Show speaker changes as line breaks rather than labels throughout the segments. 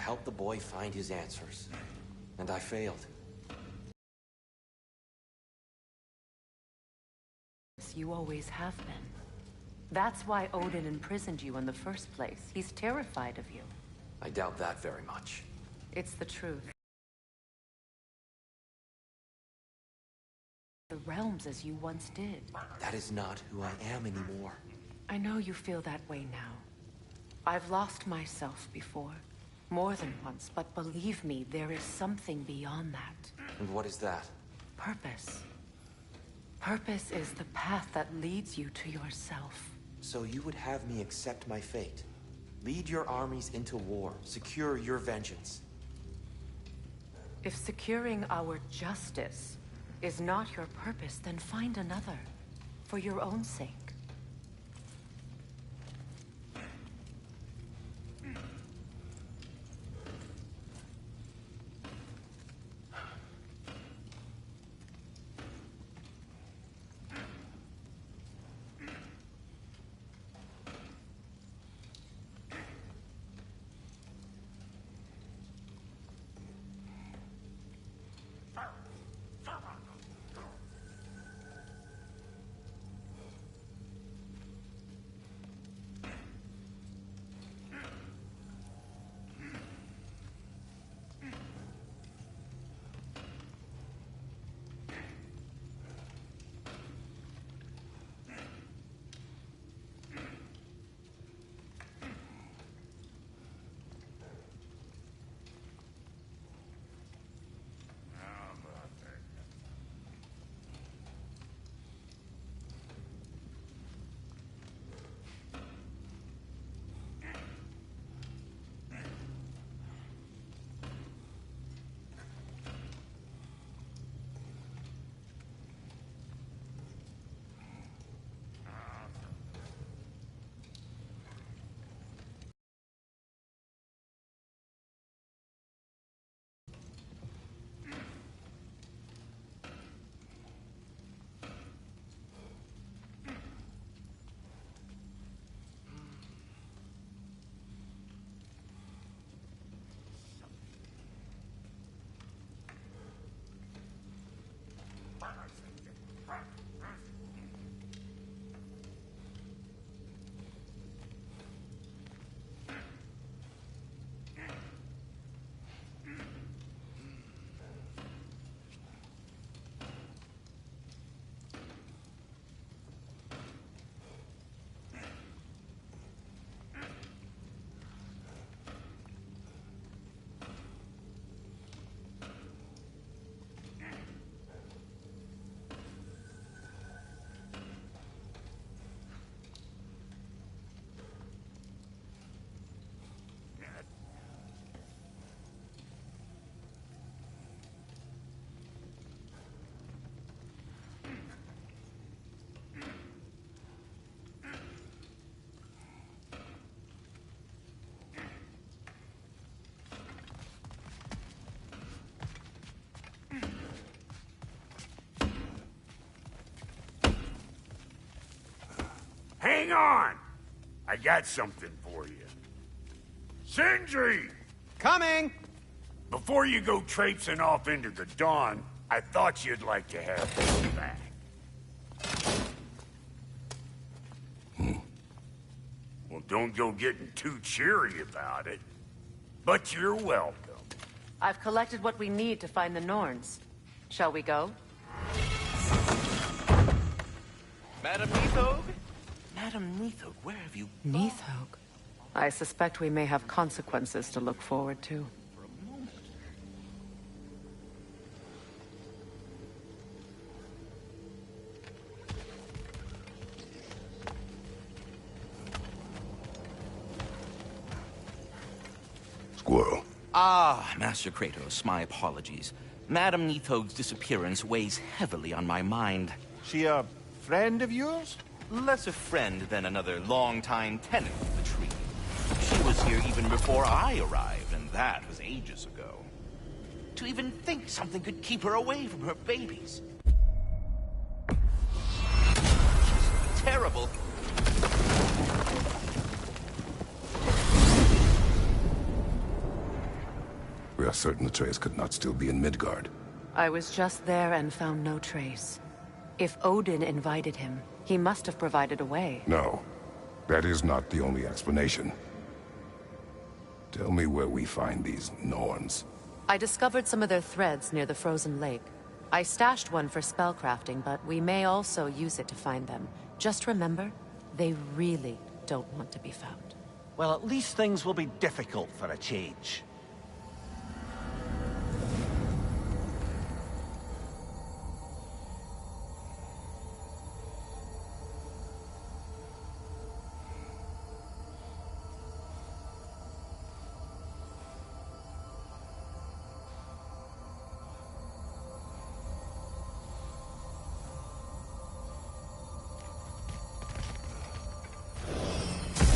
help the boy find his answers. And I failed.
You always have been. That's why Odin imprisoned you in the first place. He's terrified of you.
I doubt that very much.
It's the truth. The realms as you once did.
That is not who I am anymore.
I know you feel that way now. I've lost myself before. More than once, but believe me, there is something beyond that.
And what is that?
Purpose. Purpose is the path that leads you to yourself.
So you would have me accept my fate? Lead your armies into war, secure your vengeance.
If securing our justice is not your purpose, then find another. For your own sake.
Hang on! I got something for you. Sindri!
Coming!
Before you go traipsing off into the dawn, I thought you'd like to have this back. Well, don't go getting too cheery about it. But you're welcome.
I've collected what we need to find the Norns. Shall we go?
Madam Neathog? Madam Neathog, where have you gone?
Neathog? I suspect we may have consequences to look forward to.
For a moment.
Squirrel.
Ah, Master Kratos, my apologies. Madam Neathog's disappearance weighs heavily on my mind.
She a friend of yours?
Less a friend than another long-time tenant of the tree. She was here even before I arrived, and that was ages ago. To even think something could keep her away from her babies. She's terrible.
are certain Atreus could not still be in Midgard.
I was just there and found no trace. If Odin invited him, he must have provided a way.
No, that is not the only explanation. Tell me where we find these Norns.
I discovered some of their threads near the frozen lake. I stashed one for spellcrafting, but we may also use it to find them. Just remember, they really don't want to be found.
Well, at least things will be difficult for a change.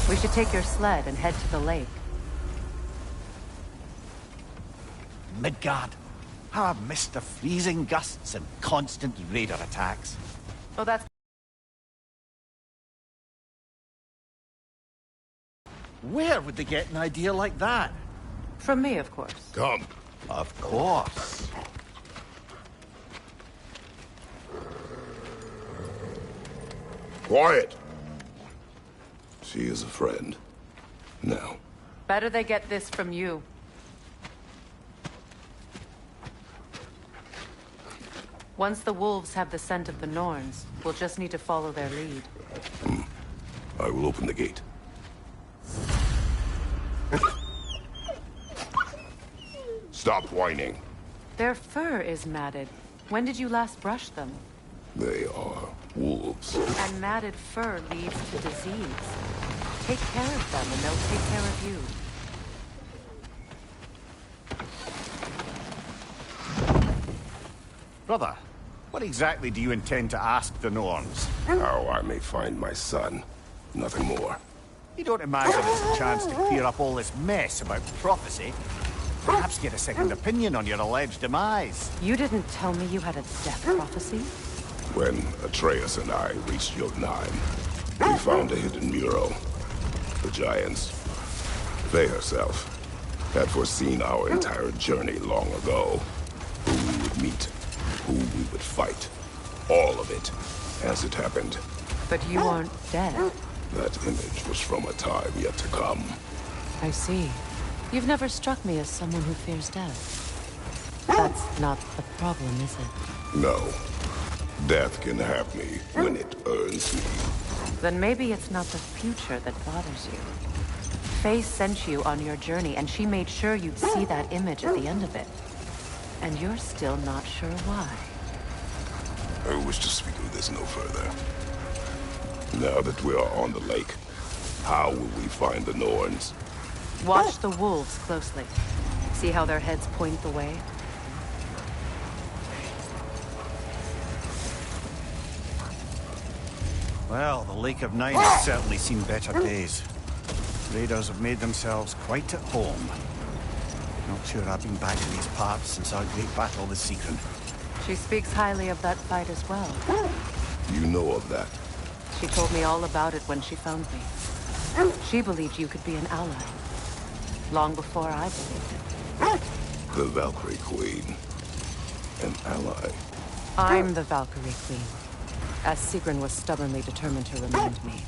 We should take your sled and head to the lake.
Midgard. How I've missed the freezing gusts and constant raider attacks.
Oh, that's...
Where would they get an idea like that?
From me, of course.
Come.
Of course.
Quiet! She is a friend. Now.
Better they get this from you. Once the wolves have the scent of the Norns, we'll just need to follow their lead.
I will open the gate. Stop whining.
Their fur is matted. When did you last brush them?
They are wolves.
And matted fur leads to disease. Take care of them and they'll take care of you.
Brother, what exactly do you intend to ask the Norns?
How I may find my son. Nothing more.
You don't imagine it's a chance to clear up all this mess about prophecy? Perhaps get a second opinion on your alleged demise.
You didn't tell me you had a death prophecy?
When Atreus and I reached Jotunheim, we found a hidden mural. The giants, they herself, had foreseen our entire journey long ago. Who we would meet, who we would fight. All of it, as it happened.
But you aren't dead.
That image was from a time yet to come.
I see. You've never struck me as someone who fears death. That's not the problem, is it?
No. Death can have me when it earns me.
Then maybe it's not the future that bothers you. Faye sent you on your journey, and she made sure you'd see that image at the end of it. And you're still not sure why.
I wish to speak of this no further. Now that we are on the lake, how will we find the Norns?
Watch the wolves closely. See how their heads point the way?
Well, the Lake of Nine has certainly seen better days. Raiders have made themselves quite at home. Not sure I've been back in these parts since our great battle with Sigrun.
She speaks highly of that fight as well.
You know of that?
She told me all about it when she found me. She believed you could be an ally. Long before I believed it.
The Valkyrie Queen. An ally.
I'm the Valkyrie Queen. As Sigrun was stubbornly determined to remind me.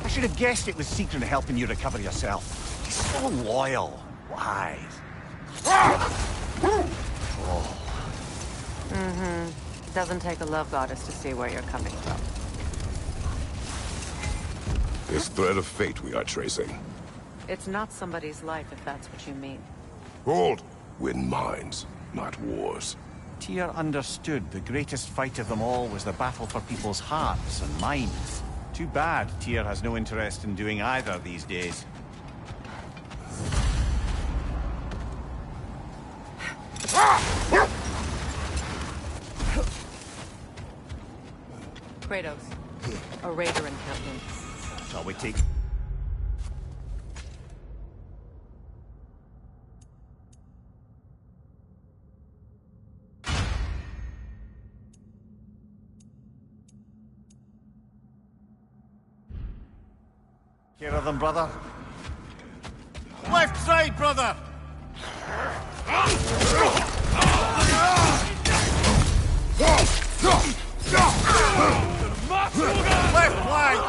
I should have guessed it was Sigrun helping you recover yourself. He's so loyal, wise.
Doesn't take a love goddess to see where you're coming from.
This thread of fate we are tracing.
It's not somebody's life, if that's what you mean.
Hold! Win minds, not wars.
Tyr understood the greatest fight of them all was the battle for people's hearts and minds. Too bad Tyr has no interest in doing either these days.
Kratos, a raider encampment.
Shall we take... Care of them, brother? Left side, brother! Left flank!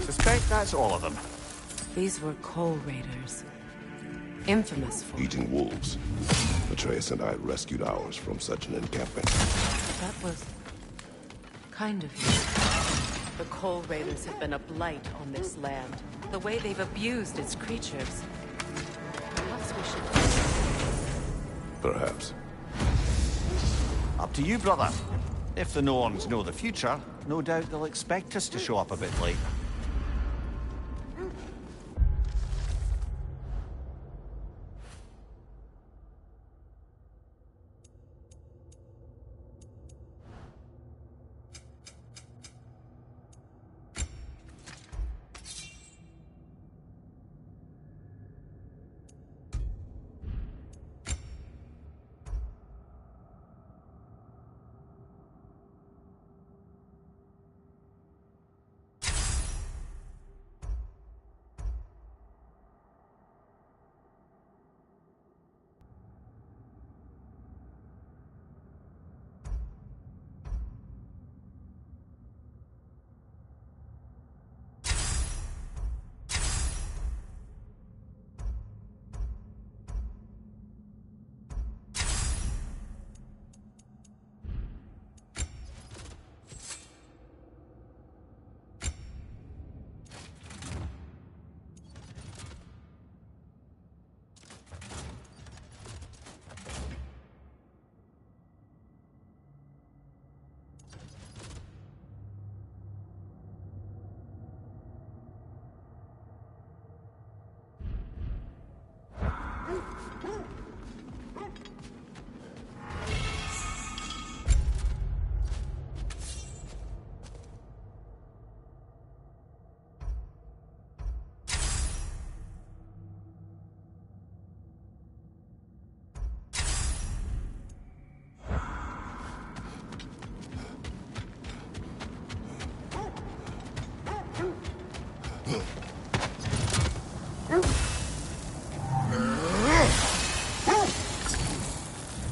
Suspect that's all of them.
These were coal raiders. Infamous for...
Eating wolves. Atreus and I rescued ours from such an encampment.
That was... kind of you. The coal raiders have been a blight on this land. The way they've abused its creatures. Perhaps we should...
Perhaps.
Up to you, brother. If the Norns know the future, no doubt they'll expect us to show up a bit late.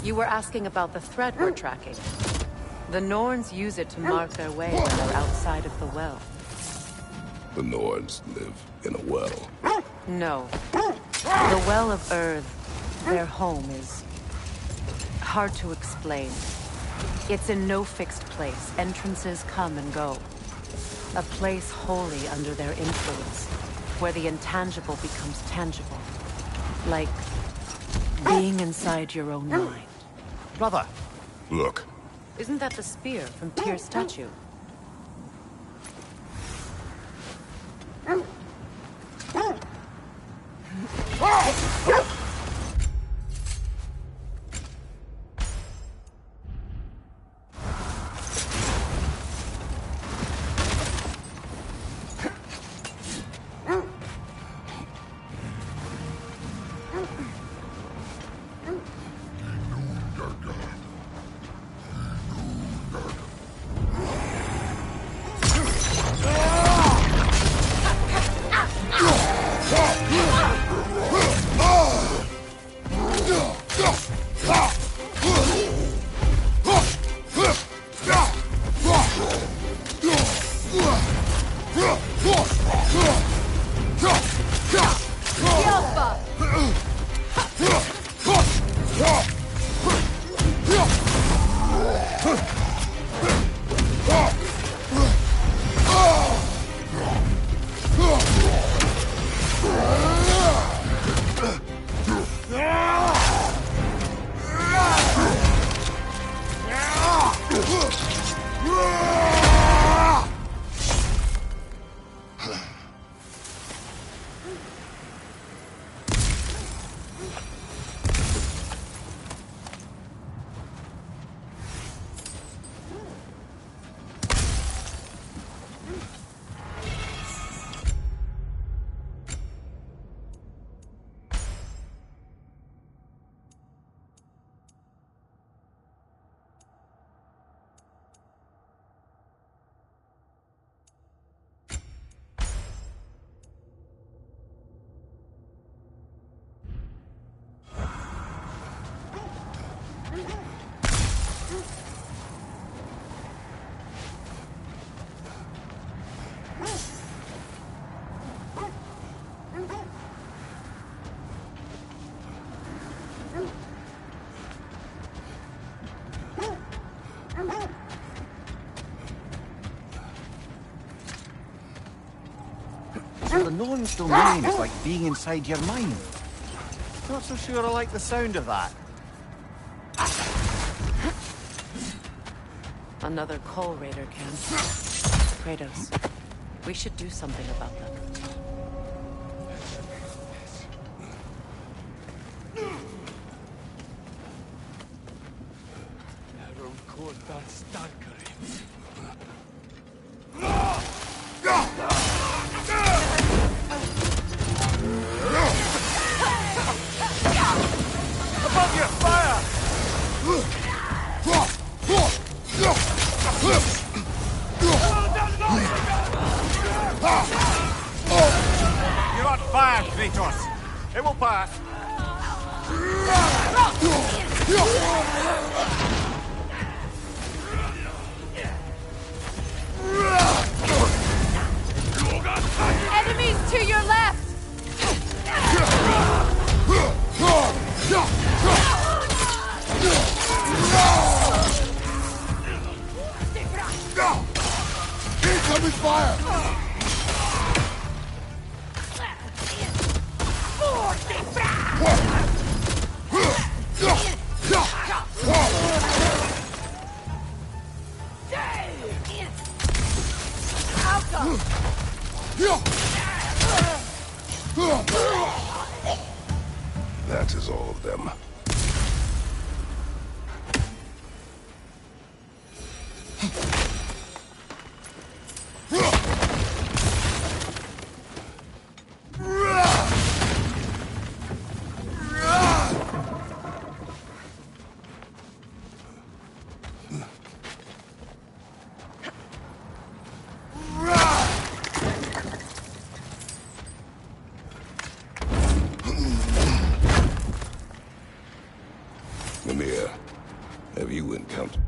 You were asking about the thread we're tracking. The Norns use it to mark their way when they're outside of the well.
The Norns live in a well.
No. The Well of Earth, their home, is hard to explain. It's in no fixed place. Entrances come and go. A place wholly under their influence, where the intangible becomes tangible. Like being inside your own mind.
Brother!
Look.
Isn't that the spear from Tyr's statue?
So the Norn's domain is like being inside your mind. Not so sure I like the sound of that.
Another Coal Raider camp. Kratos, we should do something about them.
Above your fire! You're on fire, Kratos. It will pass.
Enemies to your left!
Incoming fire! That is all of them. Mimir, have you encountered...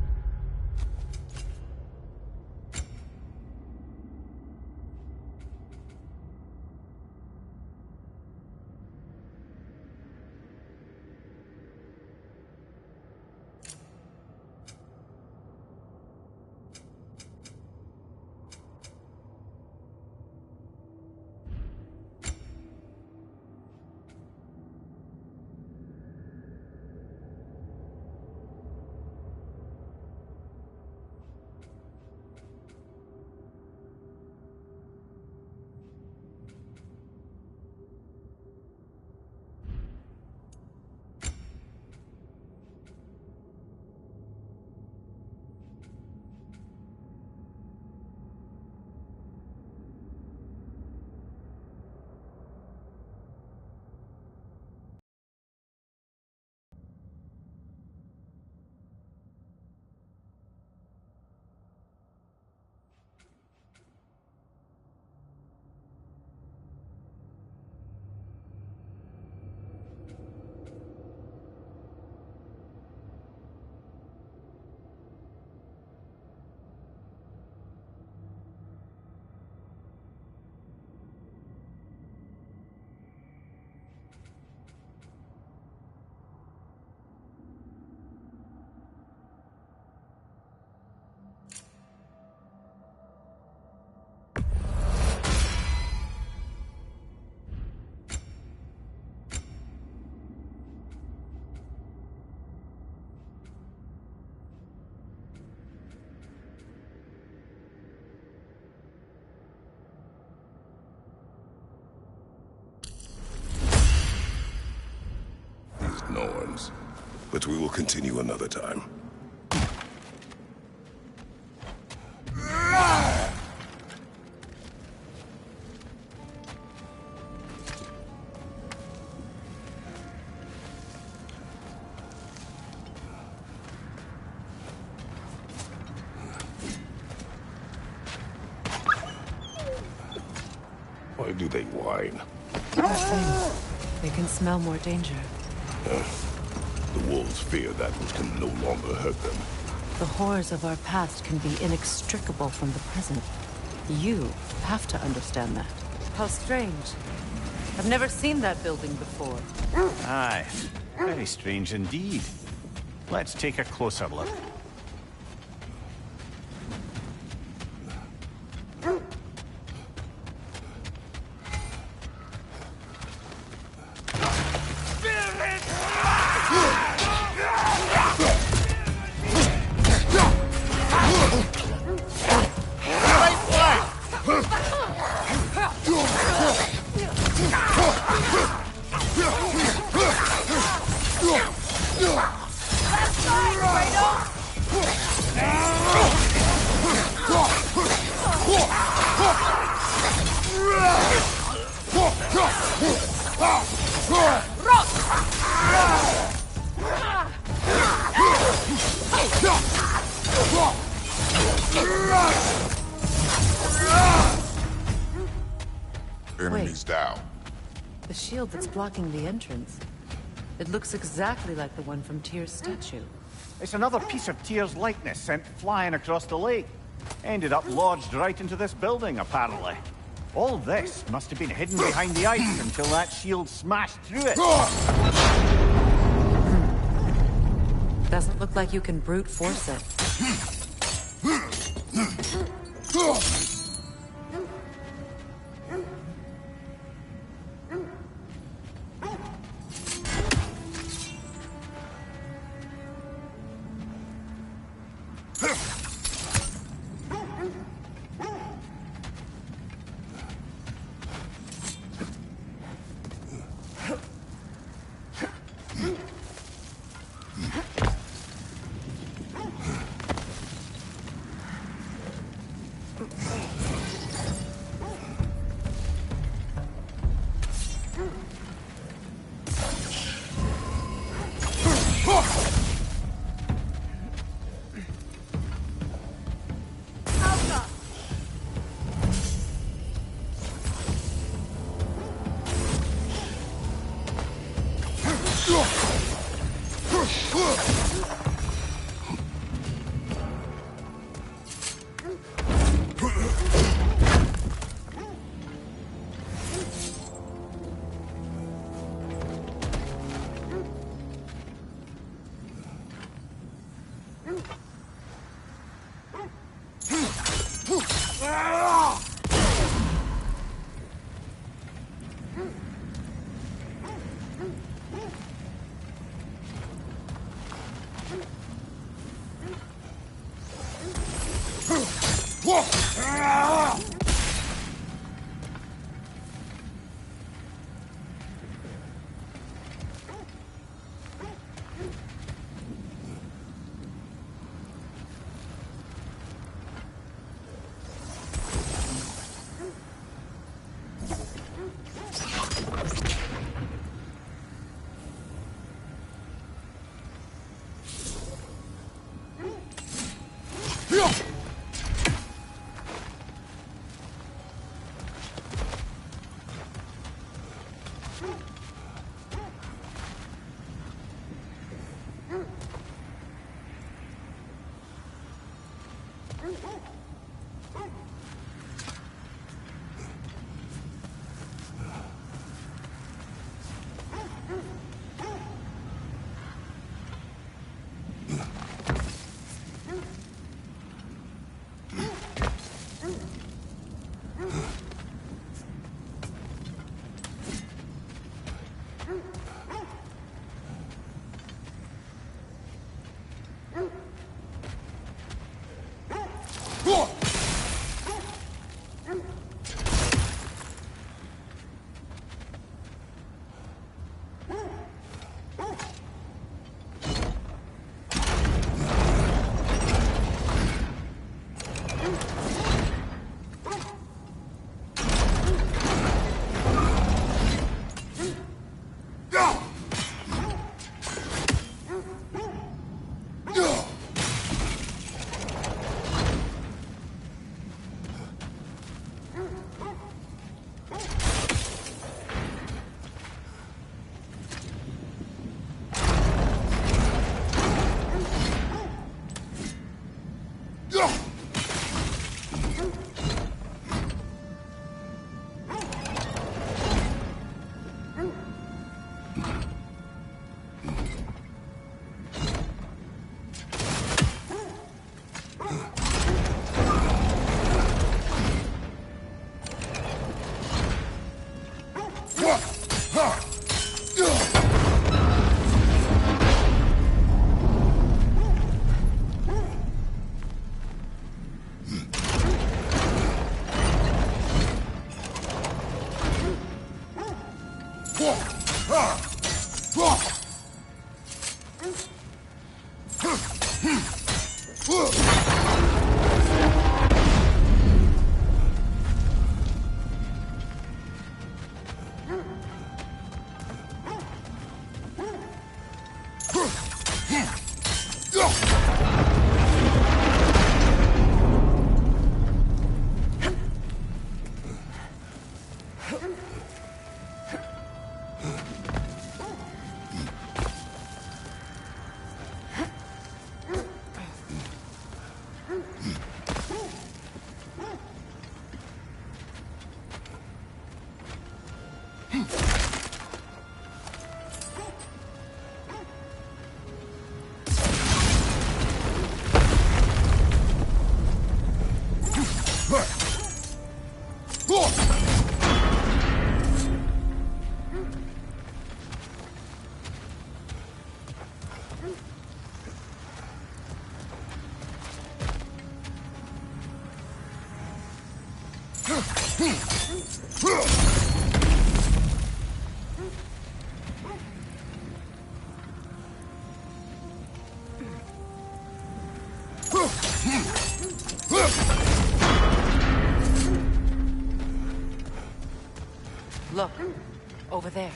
Norns, but we will continue another time. Why do they whine?
They can smell more danger.
The wolves fear that which can no longer hurt them.
The horrors of our past can be inextricable from the present. You have to understand that. How strange. I've never seen that building before.
Aye, very strange indeed. Let's take a closer look.
Enemies down.
The shield that's blocking the entrance. It looks exactly like the one from Tyr's statue.
It's another piece of Tyr's likeness sent flying across the lake. Ended up lodged right into this building, apparently. All this must have been hidden behind the ice until that shield smashed through it.
Doesn't look like you can brute force it. Look, over there.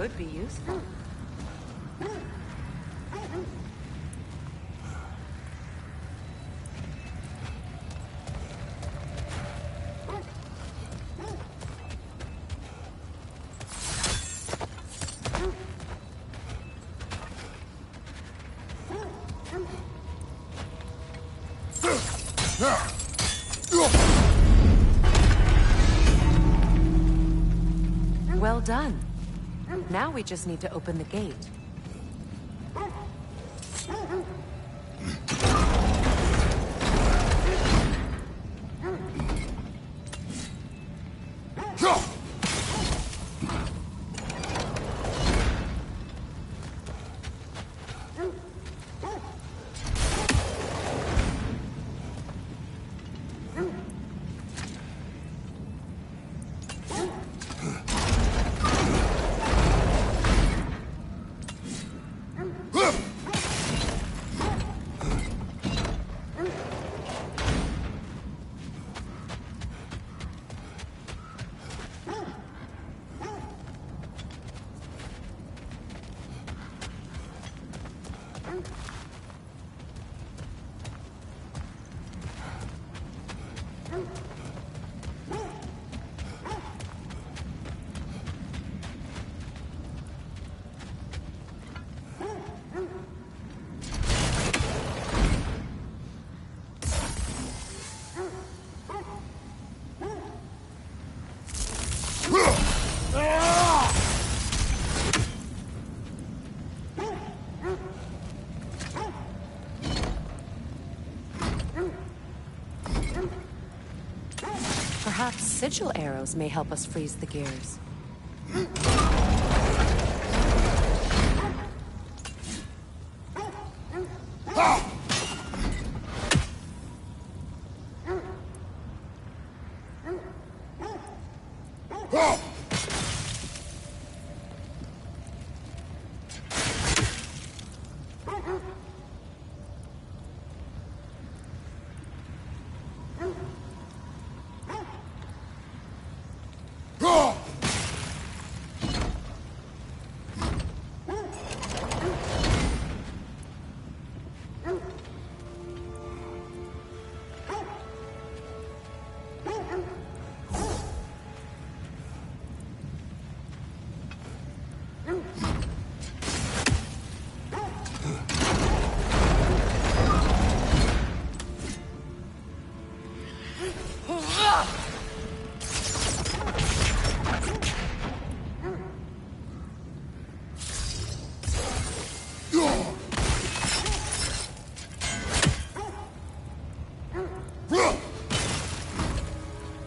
Could be useful. Well done. Now we just need to open the gate. Perhaps sigil arrows may help us freeze the gears.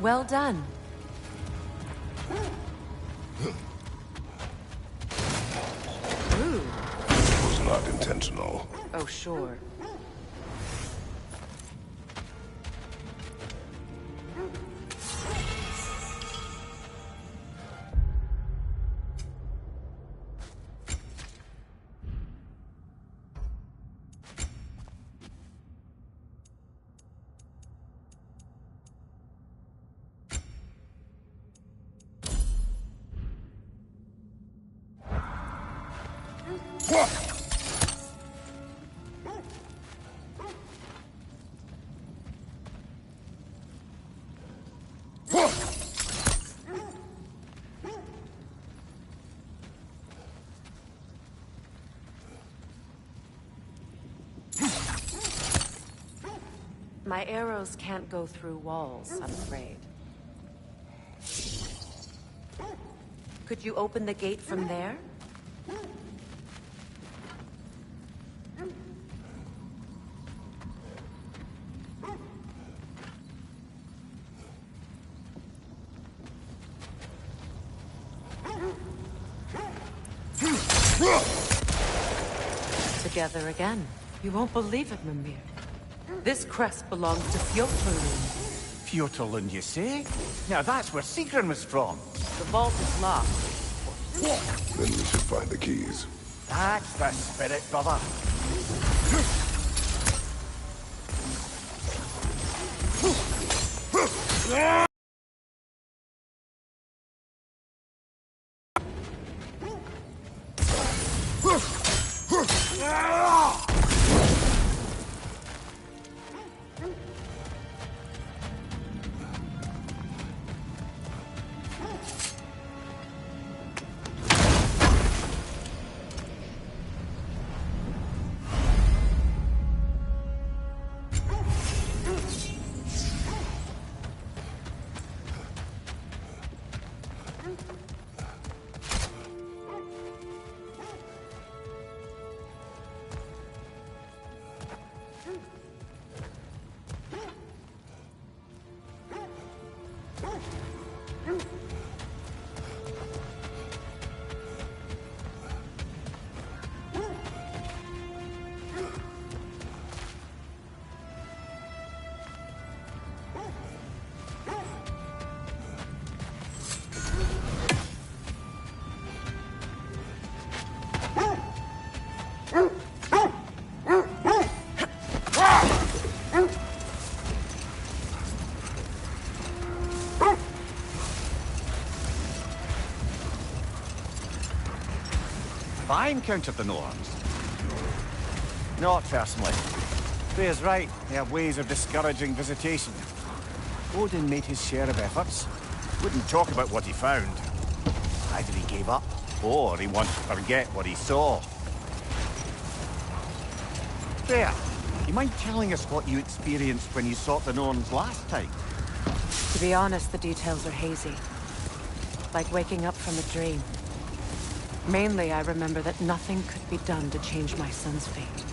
Well done. Ooh.
It was not intentional.
Oh, sure. My arrows can't go through walls, I'm afraid. Could you open the gate from there? Together again. You won't believe it, Mimir. This crest belongs to Fjotorlund.
Fjotorlund, you say? Now that's where Sigrun was from.
The vault is locked.
Then we should find the keys.
That's the spirit, brother. I encountered the Norns. Not personally. Freya's right, they have ways of discouraging visitation. Odin made his share of efforts. Wouldn't talk about what he found. Either he gave up, or he wanted to forget what he saw. Freya, you mind telling us what you experienced when you sought the Norns last time?
To be honest, the details are hazy. Like waking up from a dream. Mainly, I remember that nothing could be done to change my son's fate,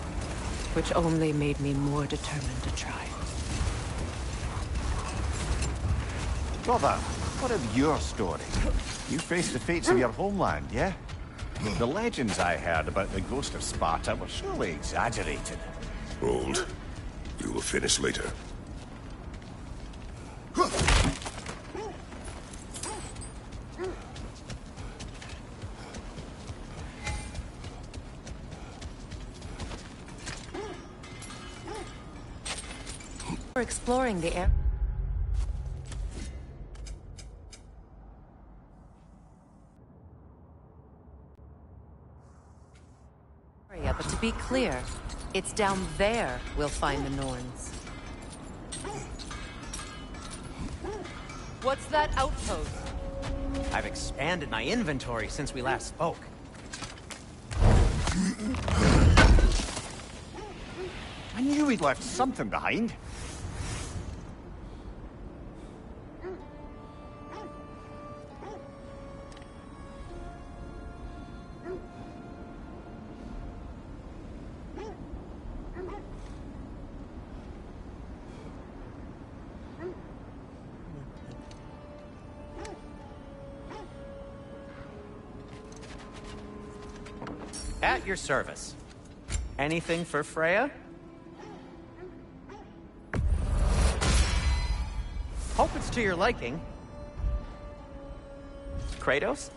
which only made me more determined to try.
Brother, what of your story? You faced the fates of your homeland, yeah? The legends I heard about the ghost of Sparta were surely exaggerated.
Hold. We will finish later.
We're exploring the area, but to be clear, it's down there we'll find the Norns.
What's that outpost?
I've expanded my inventory since we last spoke.
I knew we'd left something behind.
At your service. Anything for Freya? Hope it's to your liking. Kratos?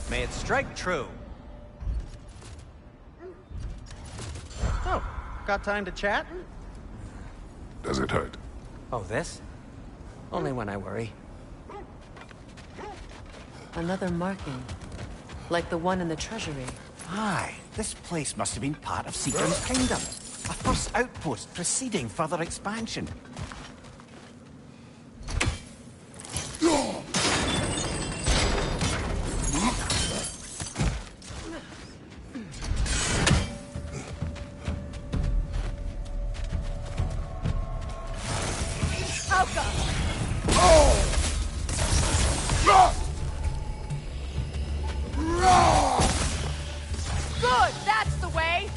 May it strike true. Oh, got time to chat?
Does it hurt?
Oh, this? Only when I worry.
Another marking, like the one in the treasury.
Aye, this place must have been part of Seagram's kingdom. A first outpost preceding further expansion.
Good, that's the way!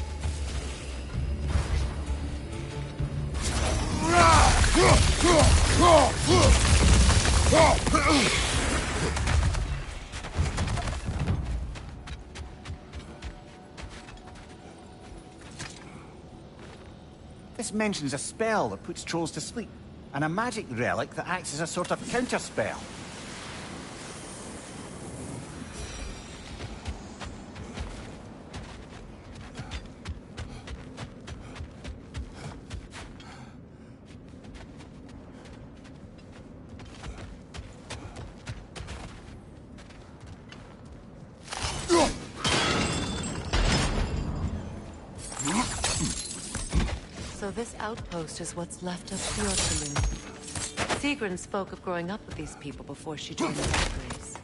This mentions a spell that puts trolls to sleep, and a magic relic that acts as a sort of counter-spell.
So this outpost is what's left of Fjordsalund. Sigrun spoke of growing up with these people before she joined the Valkyries.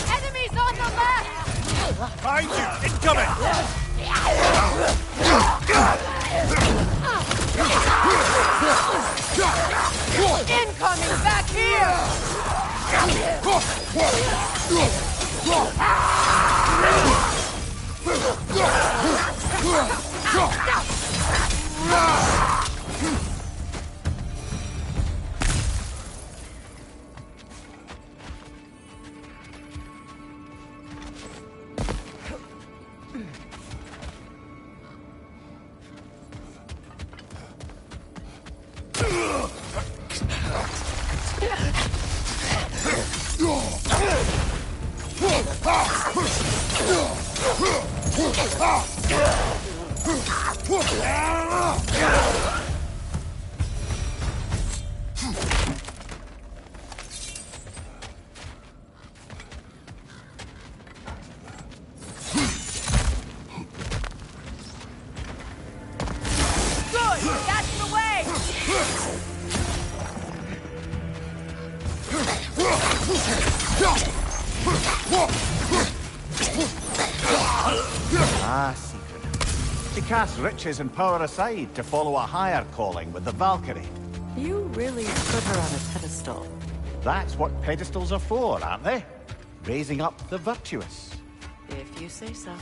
Enemies on the left!
Behind you! Incoming!
Incoming back here! Good! That's the way!
Ah, secret. She casts riches and power aside to follow a higher calling with the Valkyrie.
You really put her on a pedestal.
That's what pedestals are for, aren't they? Raising up the virtuous.
If you say so.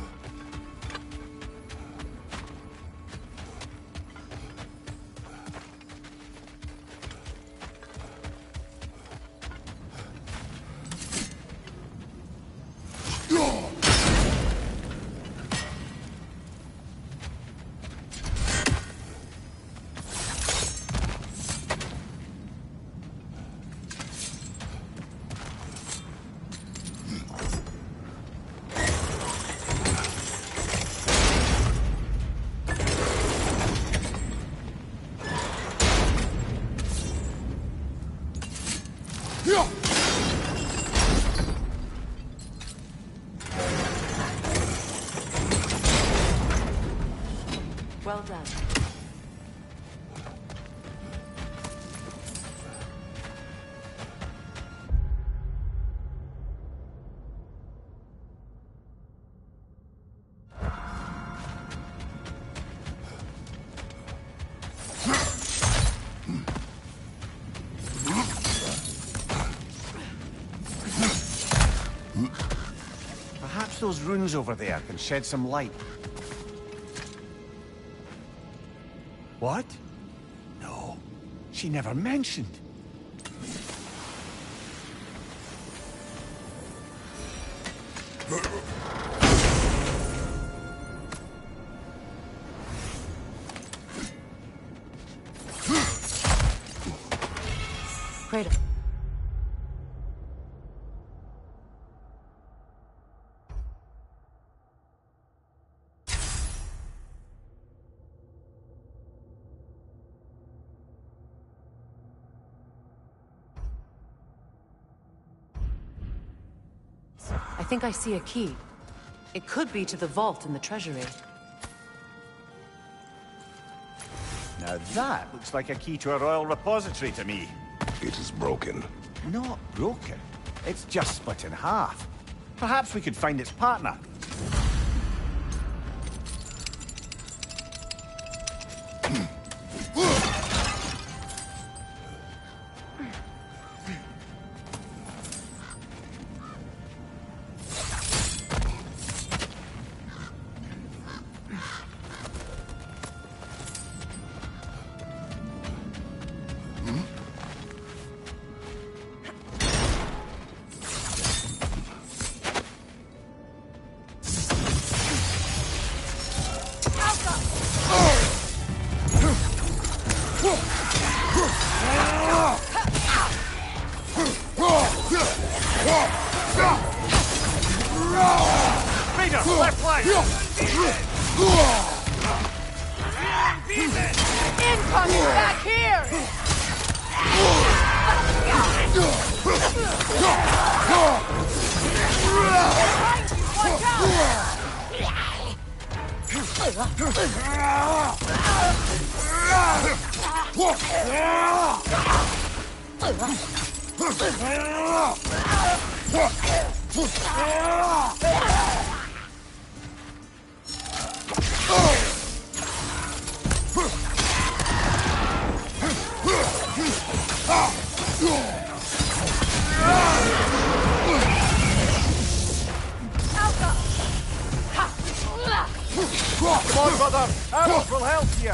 Well done.
Perhaps those runes over there can shed some light. What? No, she never mentioned.
Kratos. I think I see a key. It could be to the vault in the treasury.
Now that looks like a key to a royal repository to me.
It is broken.
Not broken. It's just split in half. Perhaps we could find its partner.
Incoming back here! Watch
Come on, brother! Arrows will help you!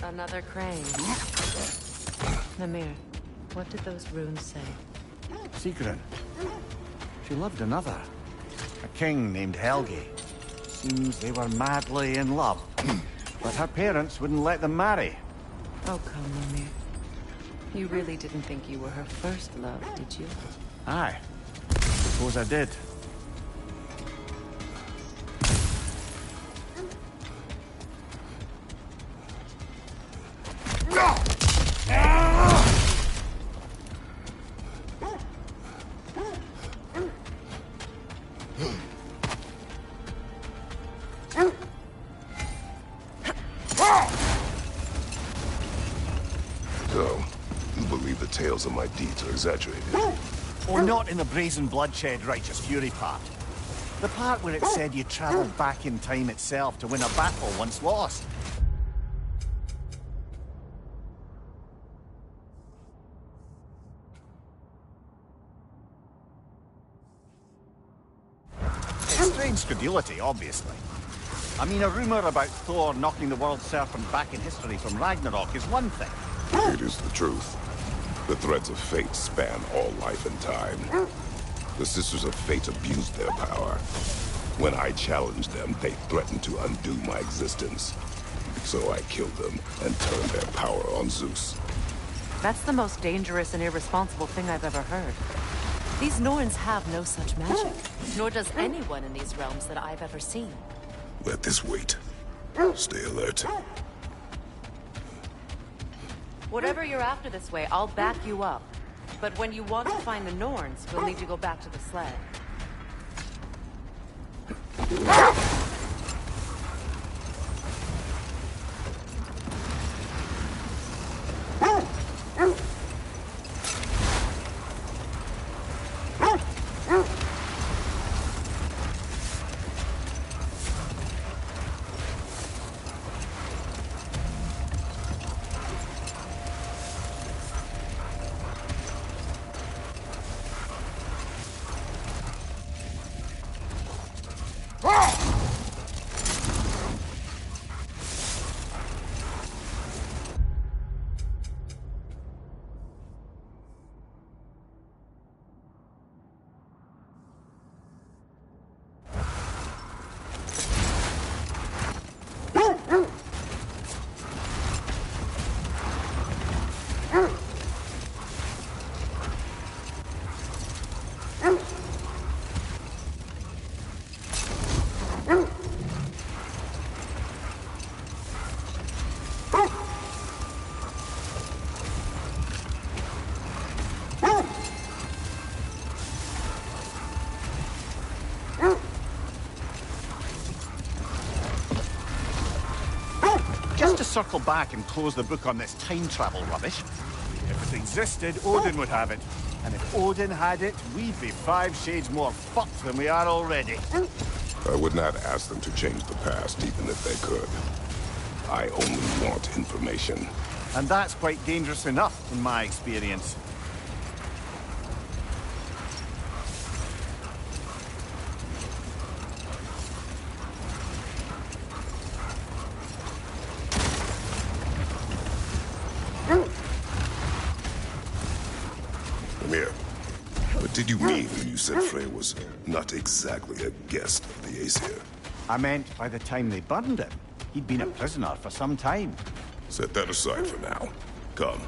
Another crane. Namir, what did those runes say?
Sigrun. She loved another. A king named Helgi. Seems they were madly in love. But her parents wouldn't let them marry.
Oh, come, Namir. You really didn't think you were her first love, did you?
Aye. Suppose I did.
So, you believe the tales of my deeds are exaggerated?
Or not in the brazen bloodshed righteous fury part. The part where it said you travelled back in time itself to win a battle once lost. Strange credulity, obviously. I mean, a rumor about Thor knocking the world serpent back in history from Ragnarok is one thing.
It is the truth. The threads of fate span all life and time. The Sisters of Fate abused their power. When I challenged them, they threatened to undo my existence. So I killed them and turned their power on Zeus.
That's the most dangerous and irresponsible thing I've ever heard. These Norns have no such magic, nor does anyone in these realms that I've ever seen.
Let this wait. Stay alert.
Whatever you're after this way, I'll back you up. But when you want to find the Norns, we'll need to go back to the sled.
Just to circle back and close the book on this time travel rubbish. If it existed, Odin would have it. And if Odin had it, we'd be 5 shades more fucked than we are already.
I would not ask them to change the past, even if they could. I only want information.
And that's quite dangerous enough, in my experience.
Come here. What did you mean when you said Frey was not exactly a guest of the Aesir?
I meant by the time they burned him, he'd been a prisoner for some time.
Set that aside for now. Come.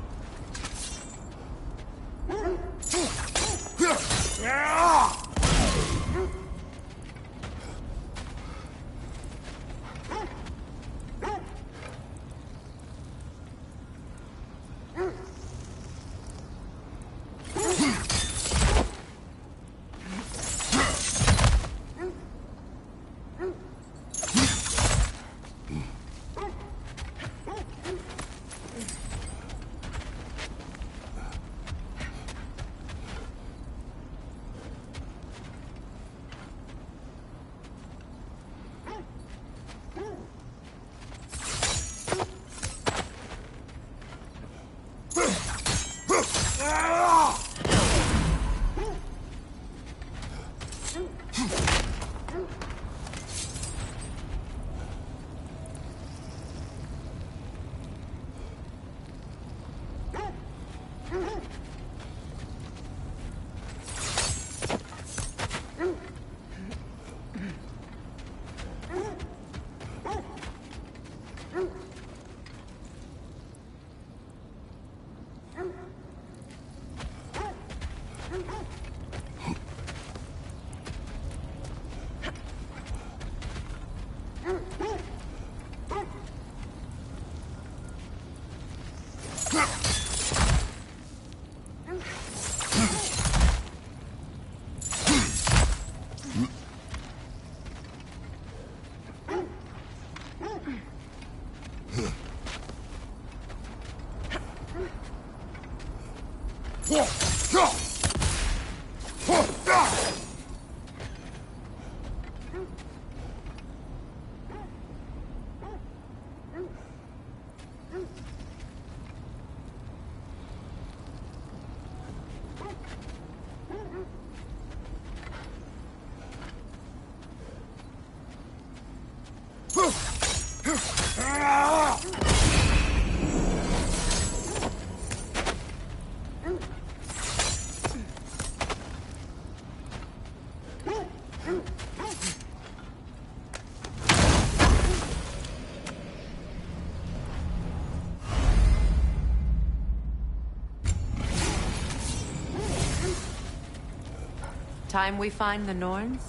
Time we find the Norns?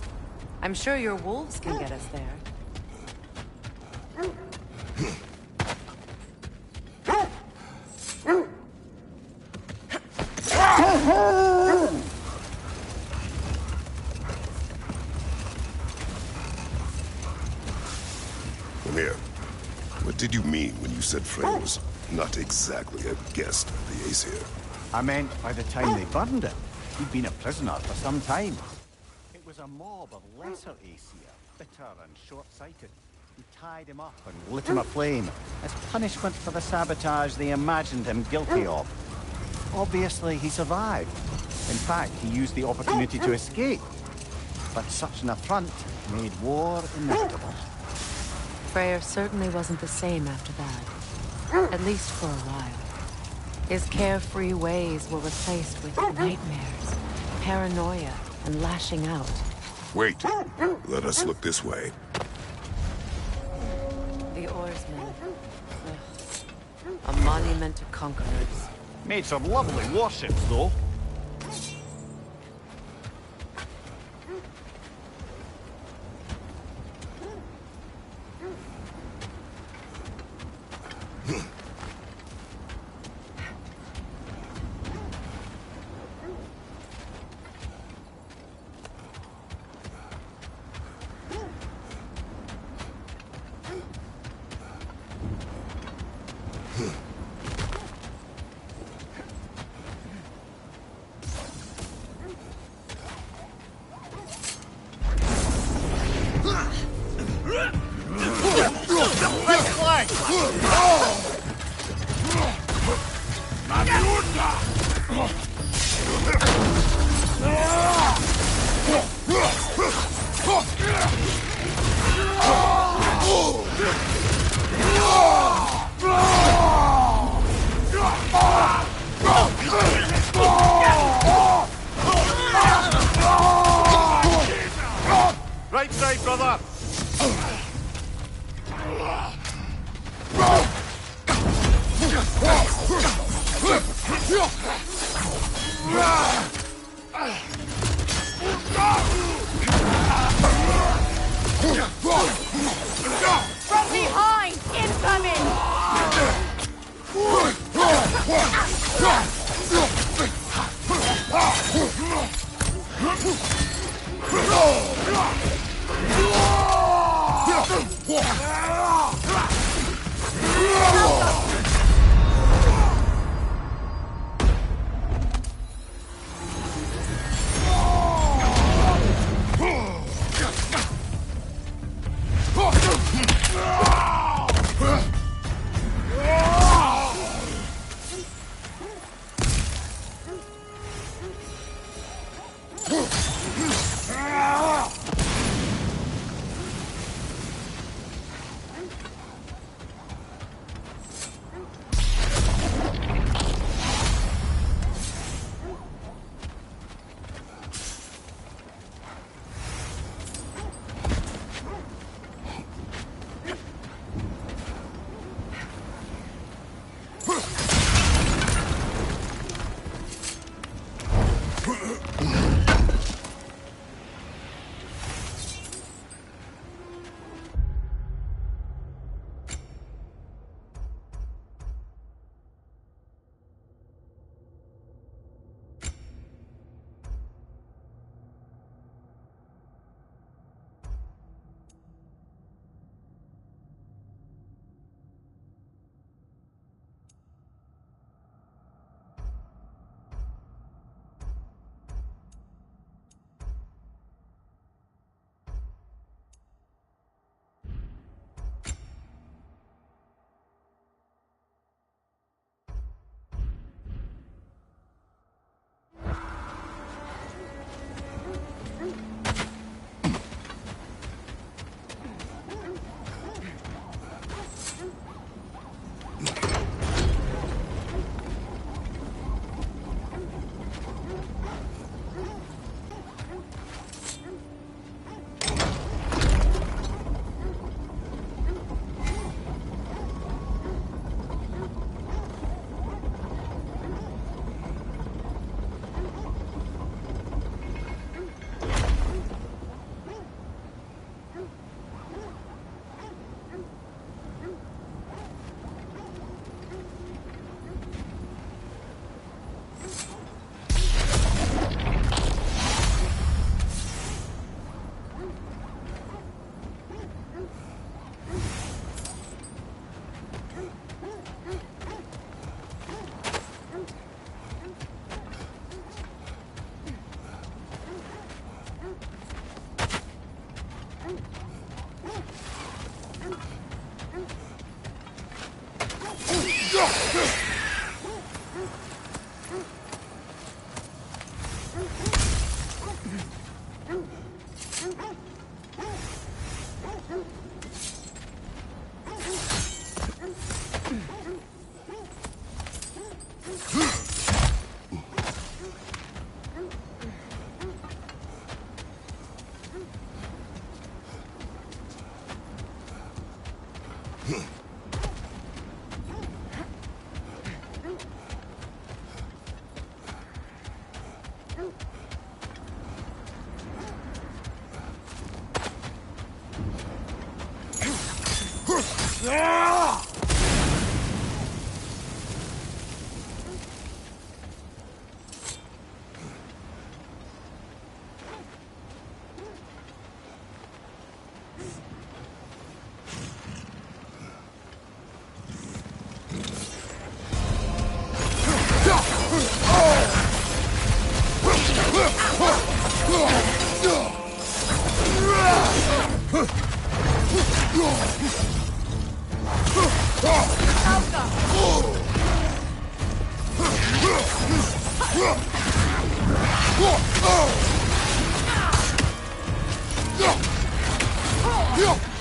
I'm sure your wolves can get us there.
Come here. What did you mean when you said Frey was not exactly a guest of the Aesir?
I meant by the time they burned him, he'd been a prisoner for some time. It was a mob of lesser Aesir, bitter and short-sighted, who tied him up and lit him aflame as punishment for the sabotage they imagined him guilty of. Obviously, he survived. In fact, he used the opportunity to escape. But such an affront made war inevitable.
Freyr certainly wasn't the same after that. At least for a while. His carefree ways were replaced with nightmares, paranoia, and lashing out.
Wait. Let us look this way.
The oarsmen. Ugh. A monument to conquerors.
Made some lovely warships, though. Right side, brother!
From behind! Incoming!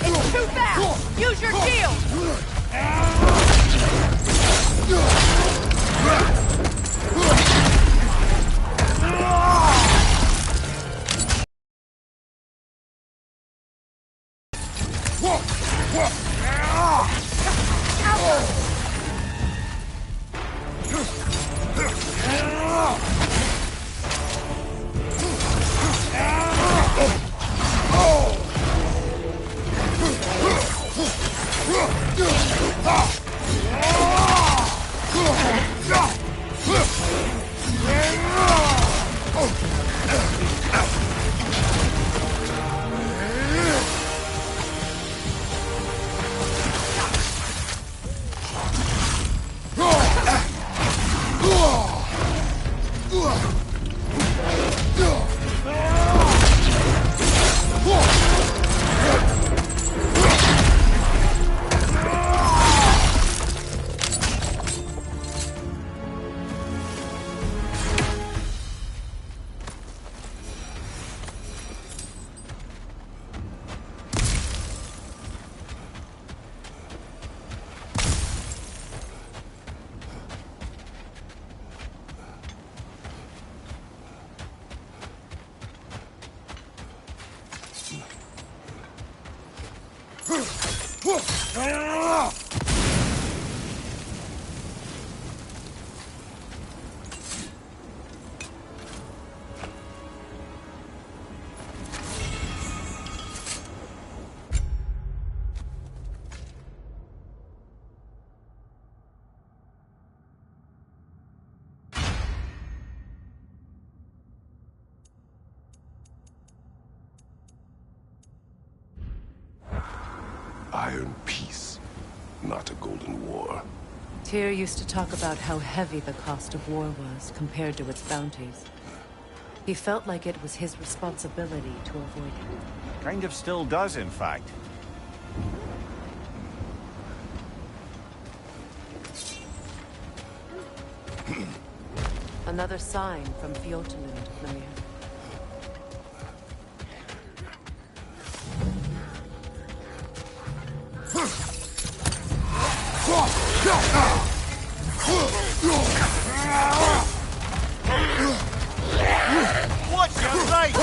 It's too fast! Use your shield!
Iron peace, not a golden war.
Tyr used to talk about how heavy the cost of war was compared to its bounties. He felt like it was his responsibility to avoid it.
Kind of still does, in fact.
Another sign from Fjotalund, Mimir.
Watch your right!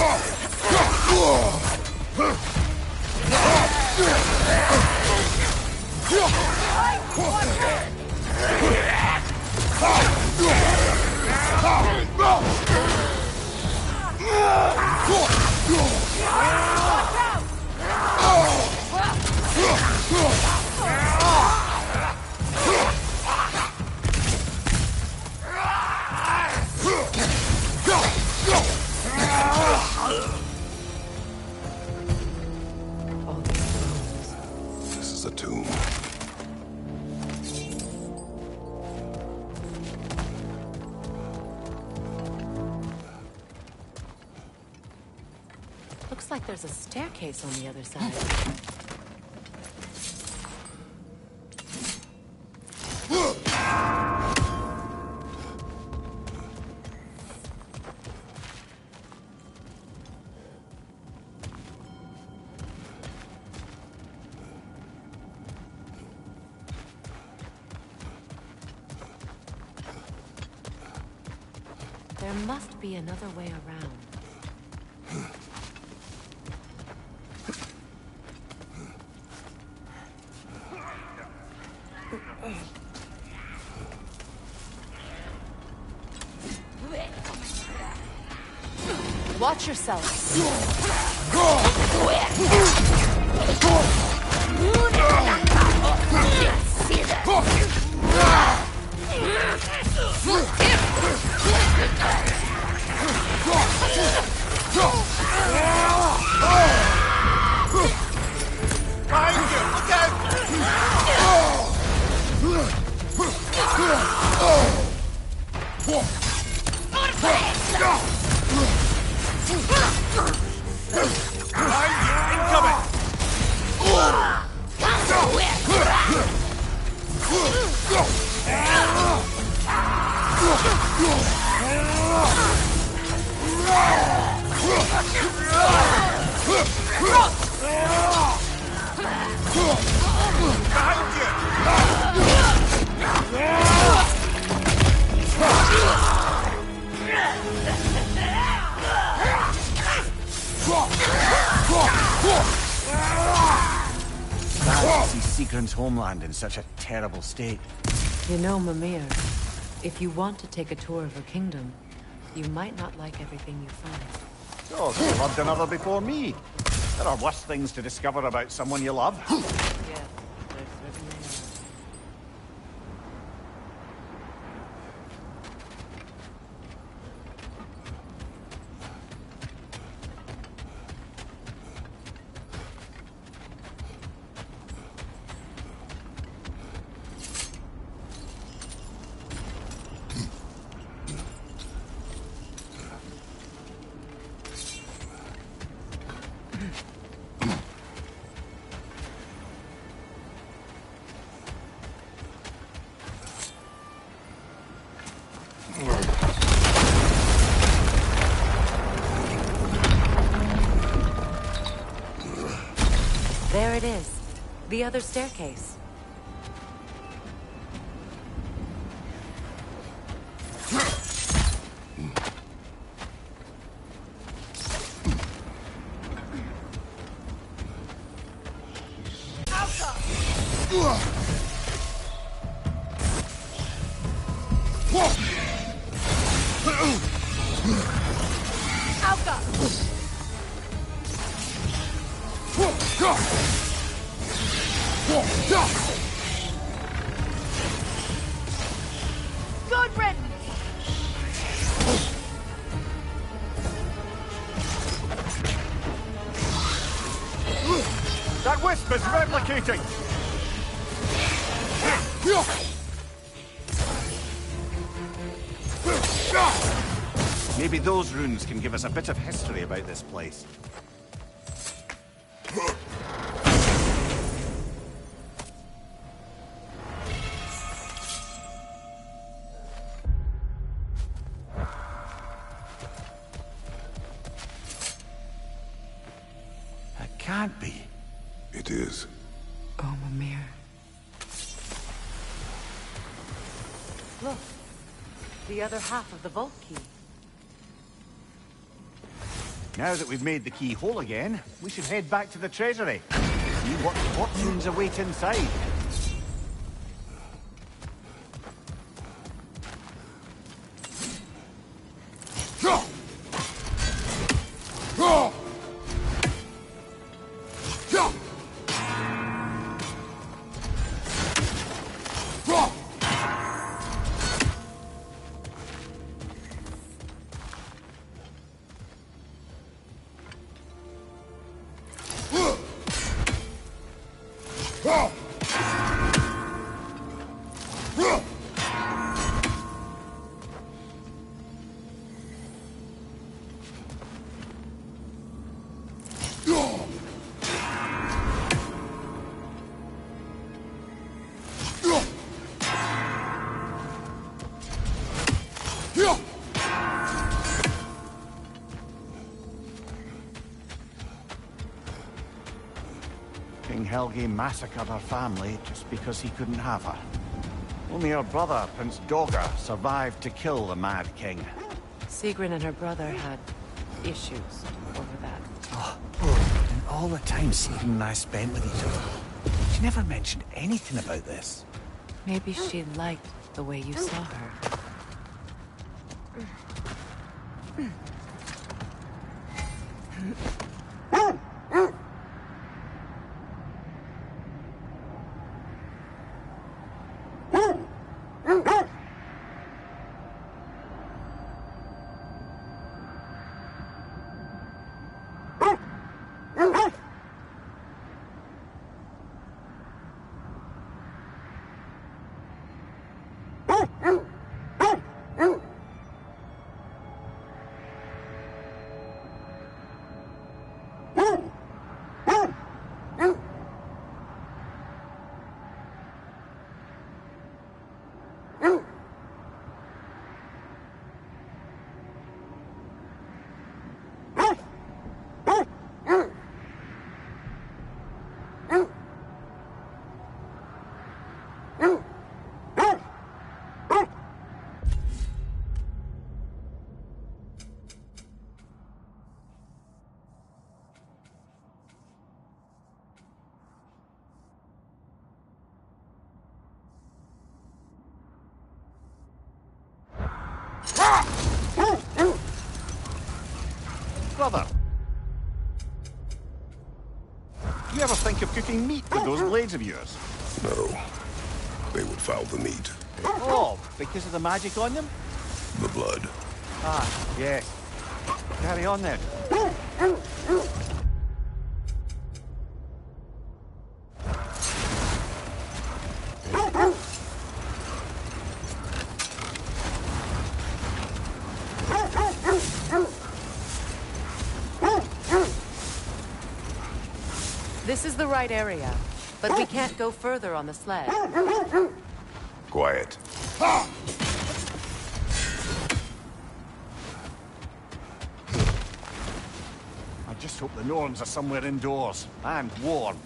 This is a tomb.
Looks like there's a staircase on the other side. There must be another way around. Watch yourself.
Behind you! Look out! Incoming! Sad to see Sigrin's homeland in such a terrible state.
You know, Mimir, if you want to take a tour of her kingdom, you might not like everything you find.
Oh, they loved another before me. There are worse things to discover about someone you love.
Yes, there certainly are. There it is. The other staircase.
Good riddance!
That wisp is replicating! Maybe those runes can give us a bit of history about this place. That can't be.
It is.
Oh, Mimir. Look. The other half of the vault key.
Now that we've made the key whole again, we should head back to the treasury. See what fortunes await inside. King Helge massacred her family just because he couldn't have her. Only her brother, Prince Dogger, survived to kill the Mad King.
Sigrid and her brother had issues over that.
And all the time Sigrid and I spent with each other, she never mentioned anything about this.
Maybe she liked the way you saw her.
Brother, you ever think of cooking meat with those blades of yours?
No. They would foul the meat.
Oh, because of the magic on them?
The blood.
Ah, yes. Carry on then.
This is the right area, but we can't go further on the sled.
Quiet.
I just hope the Norns are somewhere indoors and warm.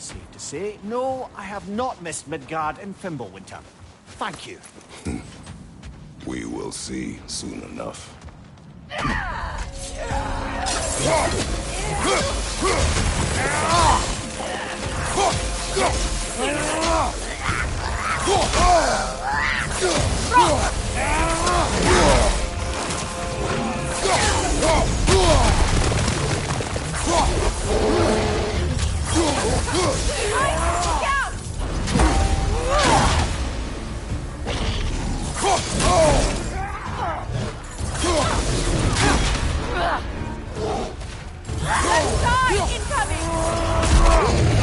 Safe to say, no, I have not missed Midgard in Fimbulwinter. Thank you.
We will see soon enough.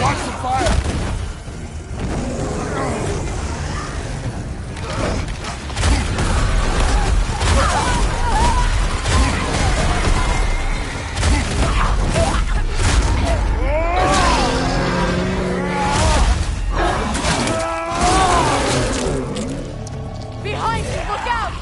Watch the fire!
Behind you, look out!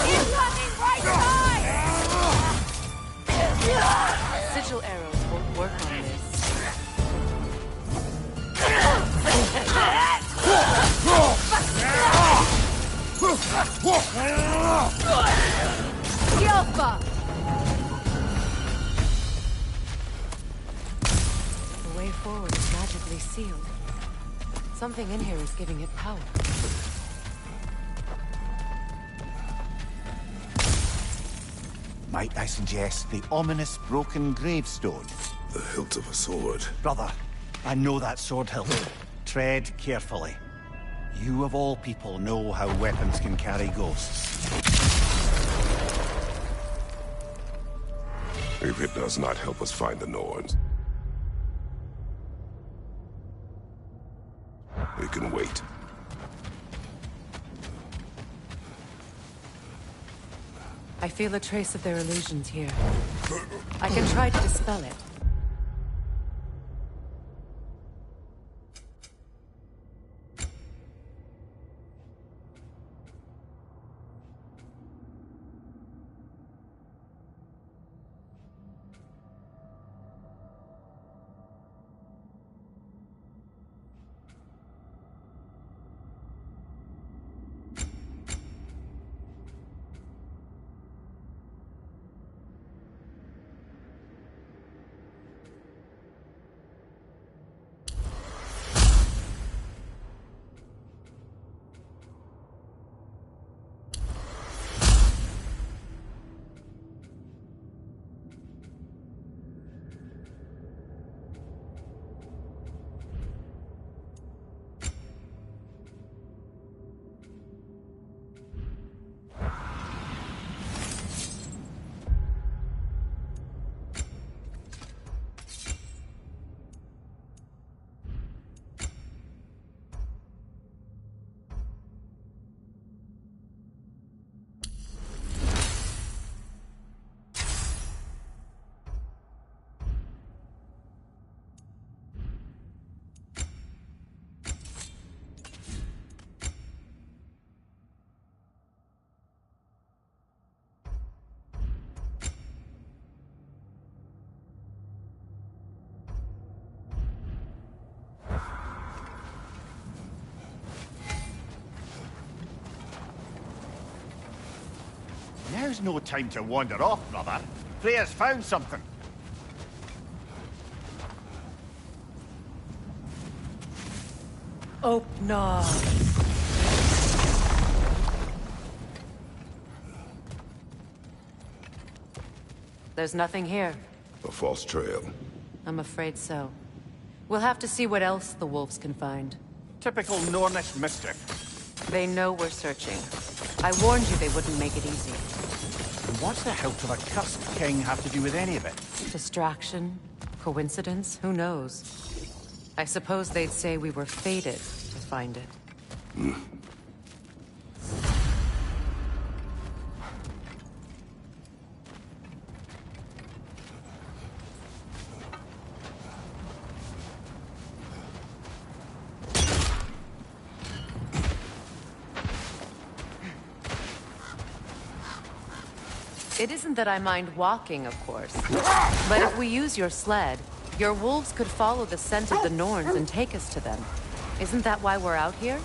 Incoming right side!
Sigil arrows won't work on this.
Yelpa!
The way forward is magically sealed. Something in here is giving it power.
Might I suggest the ominous broken gravestone?
The hilt of a sword.
Brother, I know that sword hilt. Tread carefully. You of all people know how weapons can carry ghosts.
If it does not help us find the Norns, it can wait.
I feel a trace of their illusions here. I can try to dispel it.
Now's no time to wander off, brother. Freya's found something.
Oh, no. There's nothing here.
A false trail.
I'm afraid so. We'll have to see what else the wolves can find.
Typical Nornish mischief.
They know we're searching. I warned you they wouldn't make it easy.
And what's the hilt of a cursed king have to do with any of it?
Distraction? Coincidence? Who knows? I suppose they'd say we were fated to find it. It isn't that I mind walking, of course. But if we use your sled, your wolves could follow the scent of the Norns and take us to them. Isn't that why we're out here?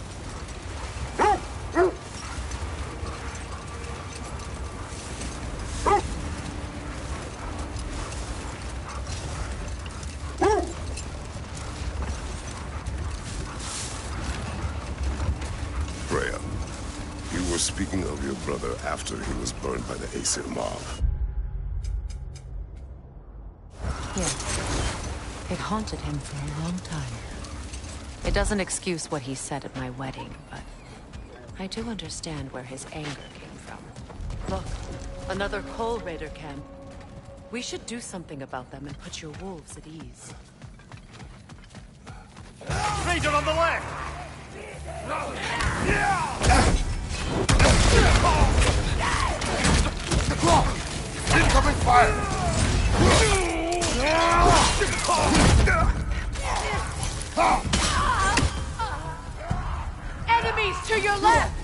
Freya, you were speaking of your brother after he was burned by the Aesir mob.
Yes. It haunted him for a long time. It doesn't excuse what he said at my wedding, but I do understand where his anger came from. Look, another Coal Raider camp. We should do something about them and put your wolves at ease.
Raider on the left!
Incoming fire!
Enemies to your left!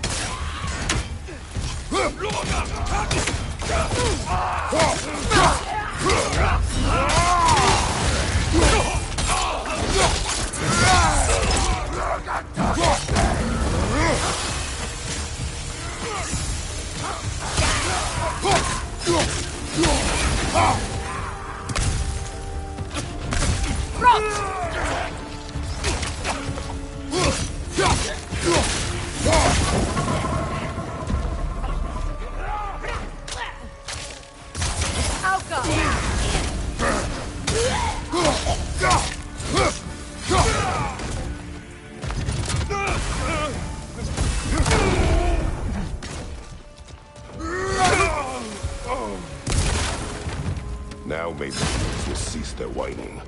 Now maybe wolves will cease their whining.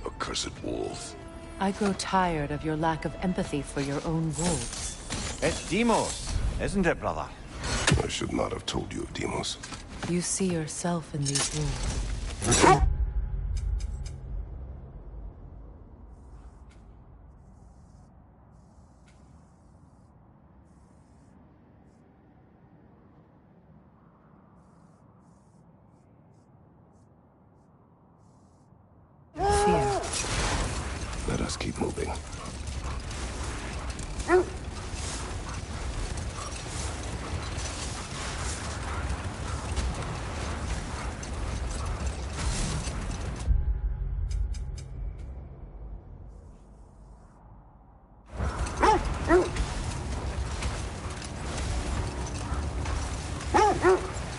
Accursed wolves.
I grow tired of your lack of empathy for your own wolves.
It's Demos, isn't it, brother?
I should not have told you of Demos.
You see yourself in these wolves. Fear.
Let us keep moving.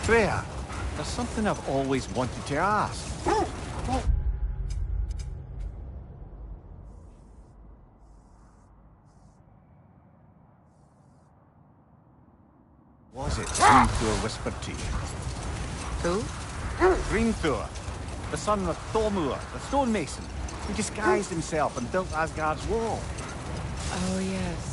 Freya, there's something I've always wanted to ask. What was it Greenthor whispered to you?
Who?
Greenthor, the son of Thormur, the stonemason. He disguised himself and built Asgard's wall.
Oh, yes.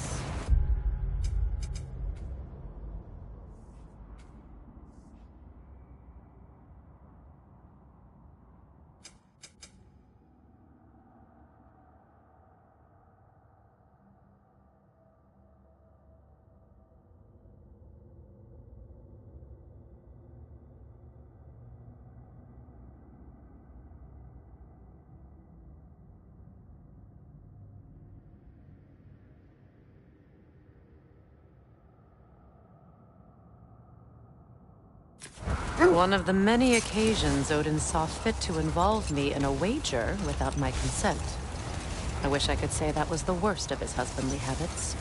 One of the many occasions Odin saw fit to involve me in a wager without my consent. I wish I could say that was the worst of his husbandly habits.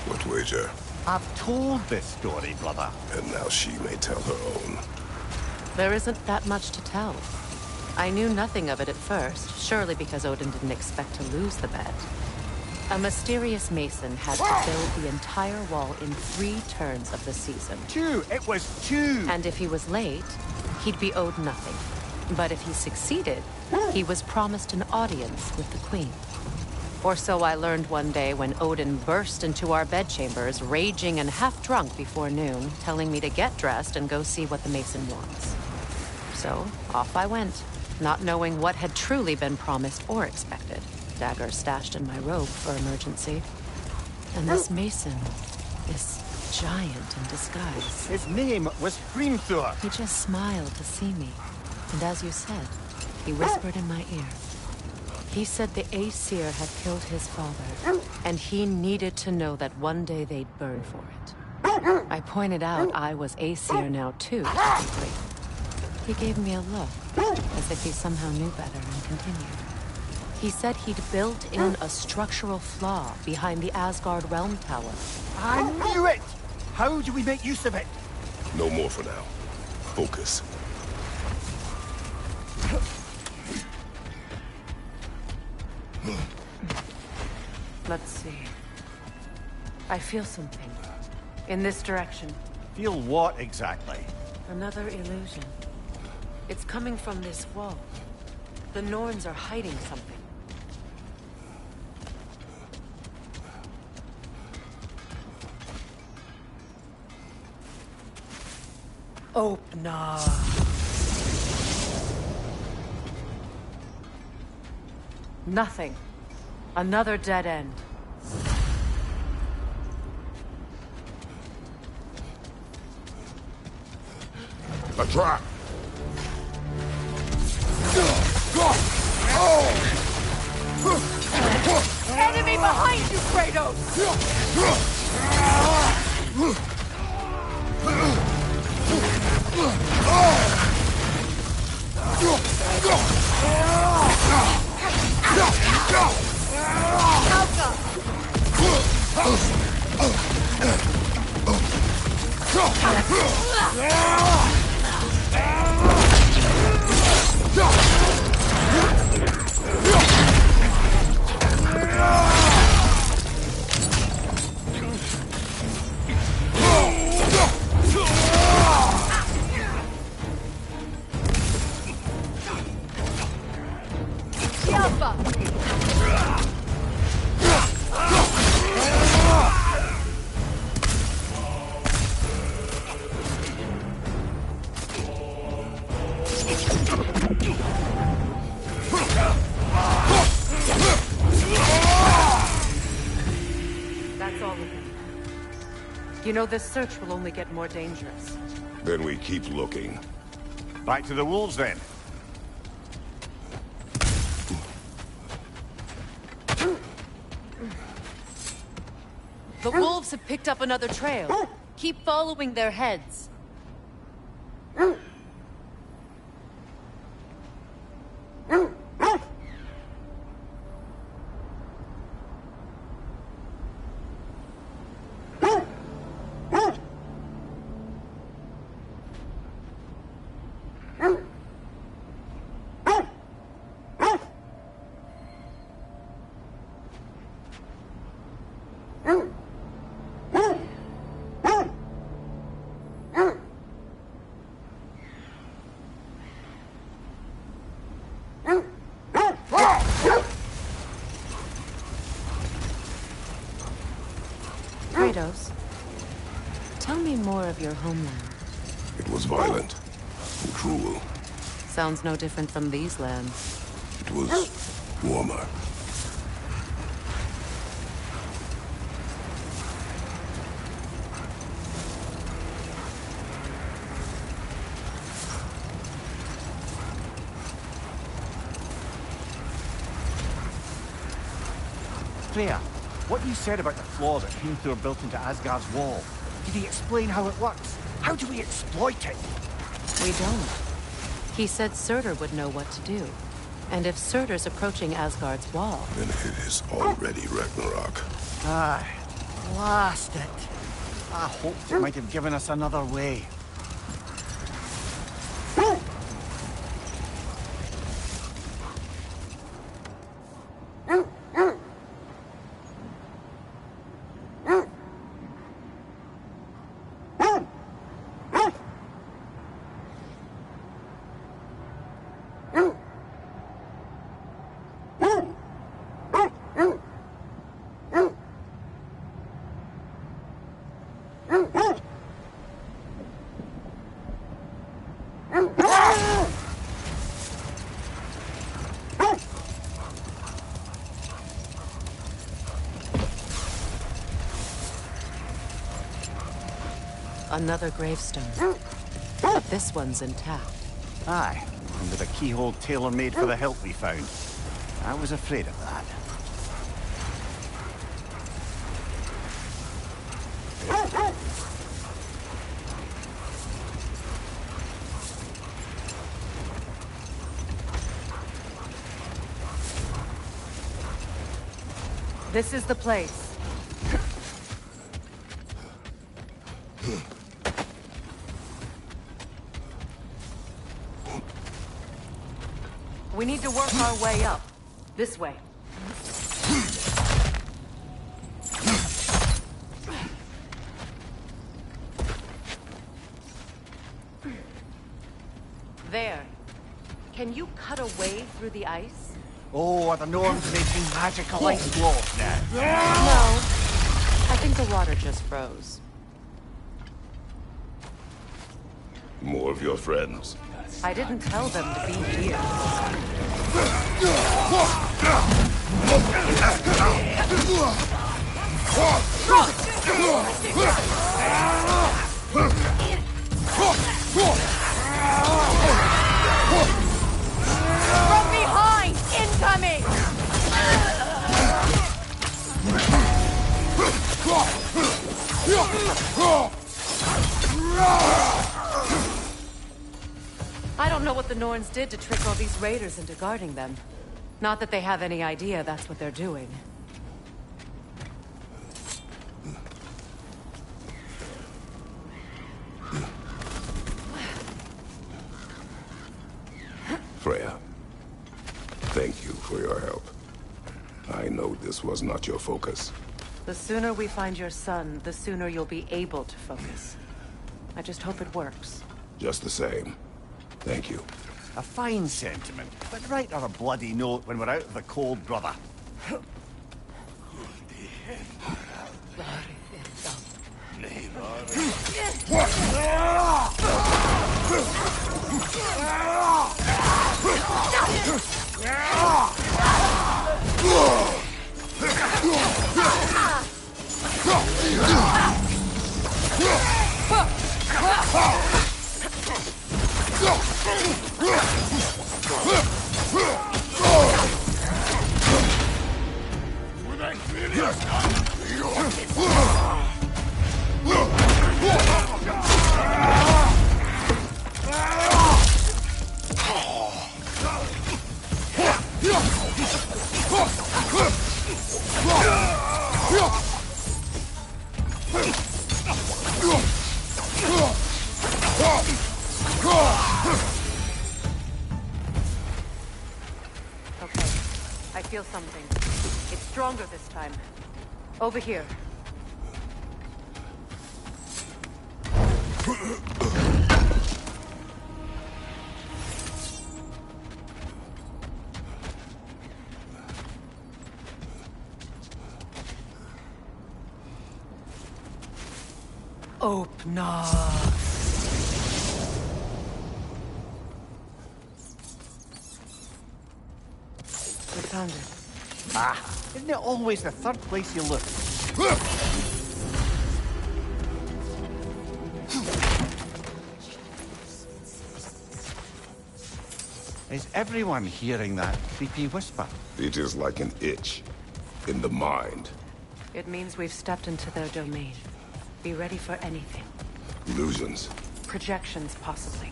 What wager?
I've told this story, brother.
And now she may tell her own.
There isn't that much to tell. I knew nothing of it at first, surely because Odin didn't expect to lose the bet. A mysterious mason had to build the entire wall in 3 turns of the season.
2! It was 2!
And if he was late, he'd be owed nothing. But if he succeeded, he was promised an audience with the queen. Or so I learned one day when Odin burst into our bedchambers, raging and half-drunk before noon, telling me to get dressed and go see what the mason wants. So, off I went, not knowing what had truly been promised or expected. Dagger stashed in my robe for emergency. And this mason is giant in disguise.
His name was Hrimthur.
He just smiled to see me. And as you said, he whispered in my ear. He said the Aesir had killed his father, and he needed to know that one day they'd burn for it. I pointed out I was Aesir now too, technically. He gave me a look, as if he somehow knew better, and continued. He said he'd built in a structural flaw behind the Asgard Realm Tower.
I knew it! How do we make use of it?
No more for now. Focus.
Let's see. I feel something. In this direction.
Feel what exactly?
Another illusion. It's coming from this wall. The Norns are hiding something. Oh, no. Nothing. Another dead end.
A trap!
Enemy behind you, Kratos!
That's all of them. You know, this search will only get more dangerous.
Then we keep looking.
Back to the wolves, then.
The wolves have picked up another trail. Keep following their heads. Kratos, tell me more of your homeland.
It was violent and cruel.
Sounds no different from these lands.
It was warmer.
Freya, what you said about the flaw that Hrimthur built into Asgard's wall, did he explain how it works? How do we exploit it?
We don't. He said Surtur would know what to do. And if Surtur's approaching Asgard's wall...
Then it is already Ragnarok.
Aye, blast it. I hoped it might have given us another way.
Another gravestone. But this one's intact.
Aye, and with a keyhole tailor-made for the hilt we found. I was afraid of that.
This is the place. We need to work our way up. This way. There. Can you cut a way through the ice?
Oh, are the Norns making magical ice blocks now?
No. I think the water just froze.
More of your friends.
I didn't tell them to be here.
From behind! Incoming!
I don't know what the Norns did to trick all these raiders into guarding them. Not that they have any idea that's what they're doing.
Freya, thank you for your help. I know this was not your focus.
The sooner we find your son, the sooner you'll be able to focus. I just hope it works.
Just the same. Thank you.
A fine sentiment, but write on a bloody note when we're out of the cold, brother.
I feel something. It's stronger this time. Over here. Open up. We found it.
Ah, isn't it always the third place you look? Is everyone hearing that creepy whisper?
It is like an itch in the mind.
It means we've stepped into their domain. Be ready for anything.
Illusions.
Projections, possibly.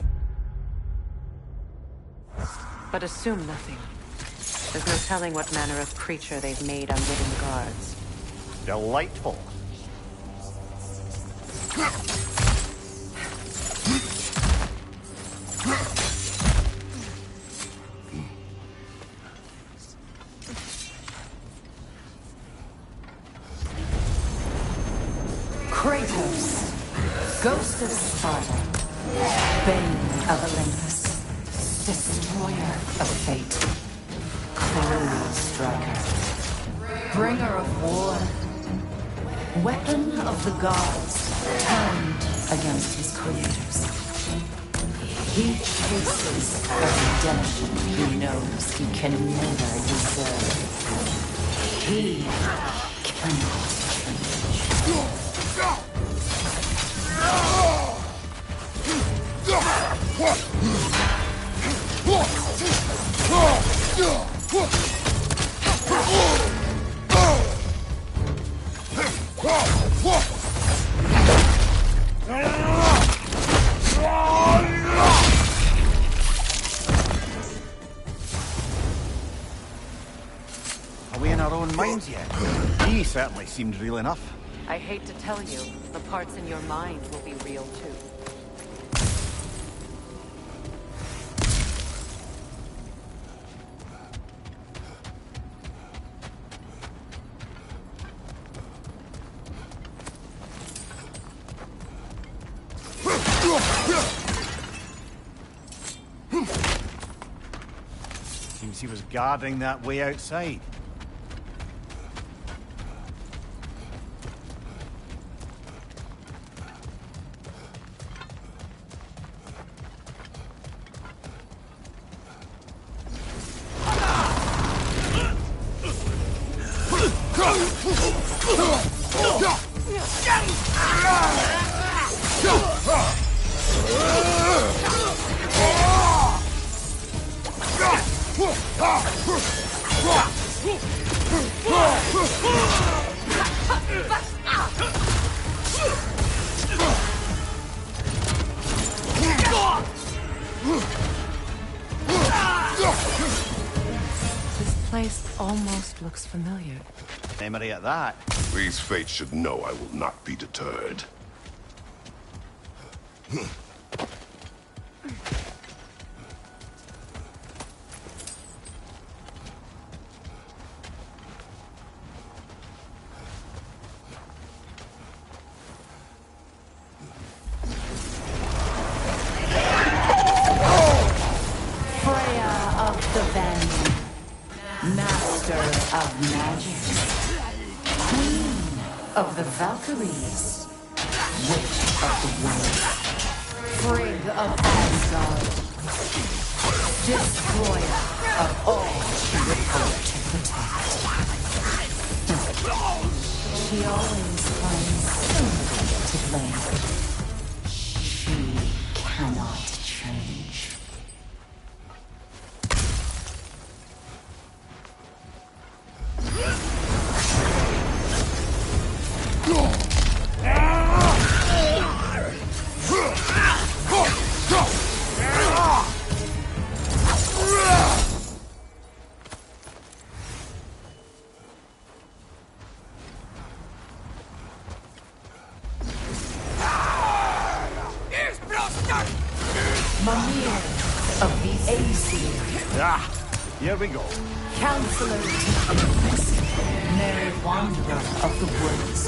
But assume nothing. There's no telling what manner of creature they've made unwitting guards.
Delightful.
Kratos, Ghost of Sparta, Bane of Olympus, Destroyer of Fate, Cruel Striker, Bringer of War, Weapon of the Gods, turned against his creators. He chases a redemption he knows he can never deserve. He cannot change.
Are we in our own minds yet? He certainly seemed real enough.
I hate to tell you, the parts in your mind will be real too.
Seems he was guarding that way outside.
This place almost looks familiar.
Memory at that.
These fates should know I will not be deterred.
Master of magic, Queen of the Valkyries, Witch of the World, Frigg of Asgard, Destroyer of all she would hope to protect. She always finds somebody to blame. She cannot change. Mimir of the Aesir.
Ah, here we go.
Counselor Tiffany, Merry Wanderer of the Woods,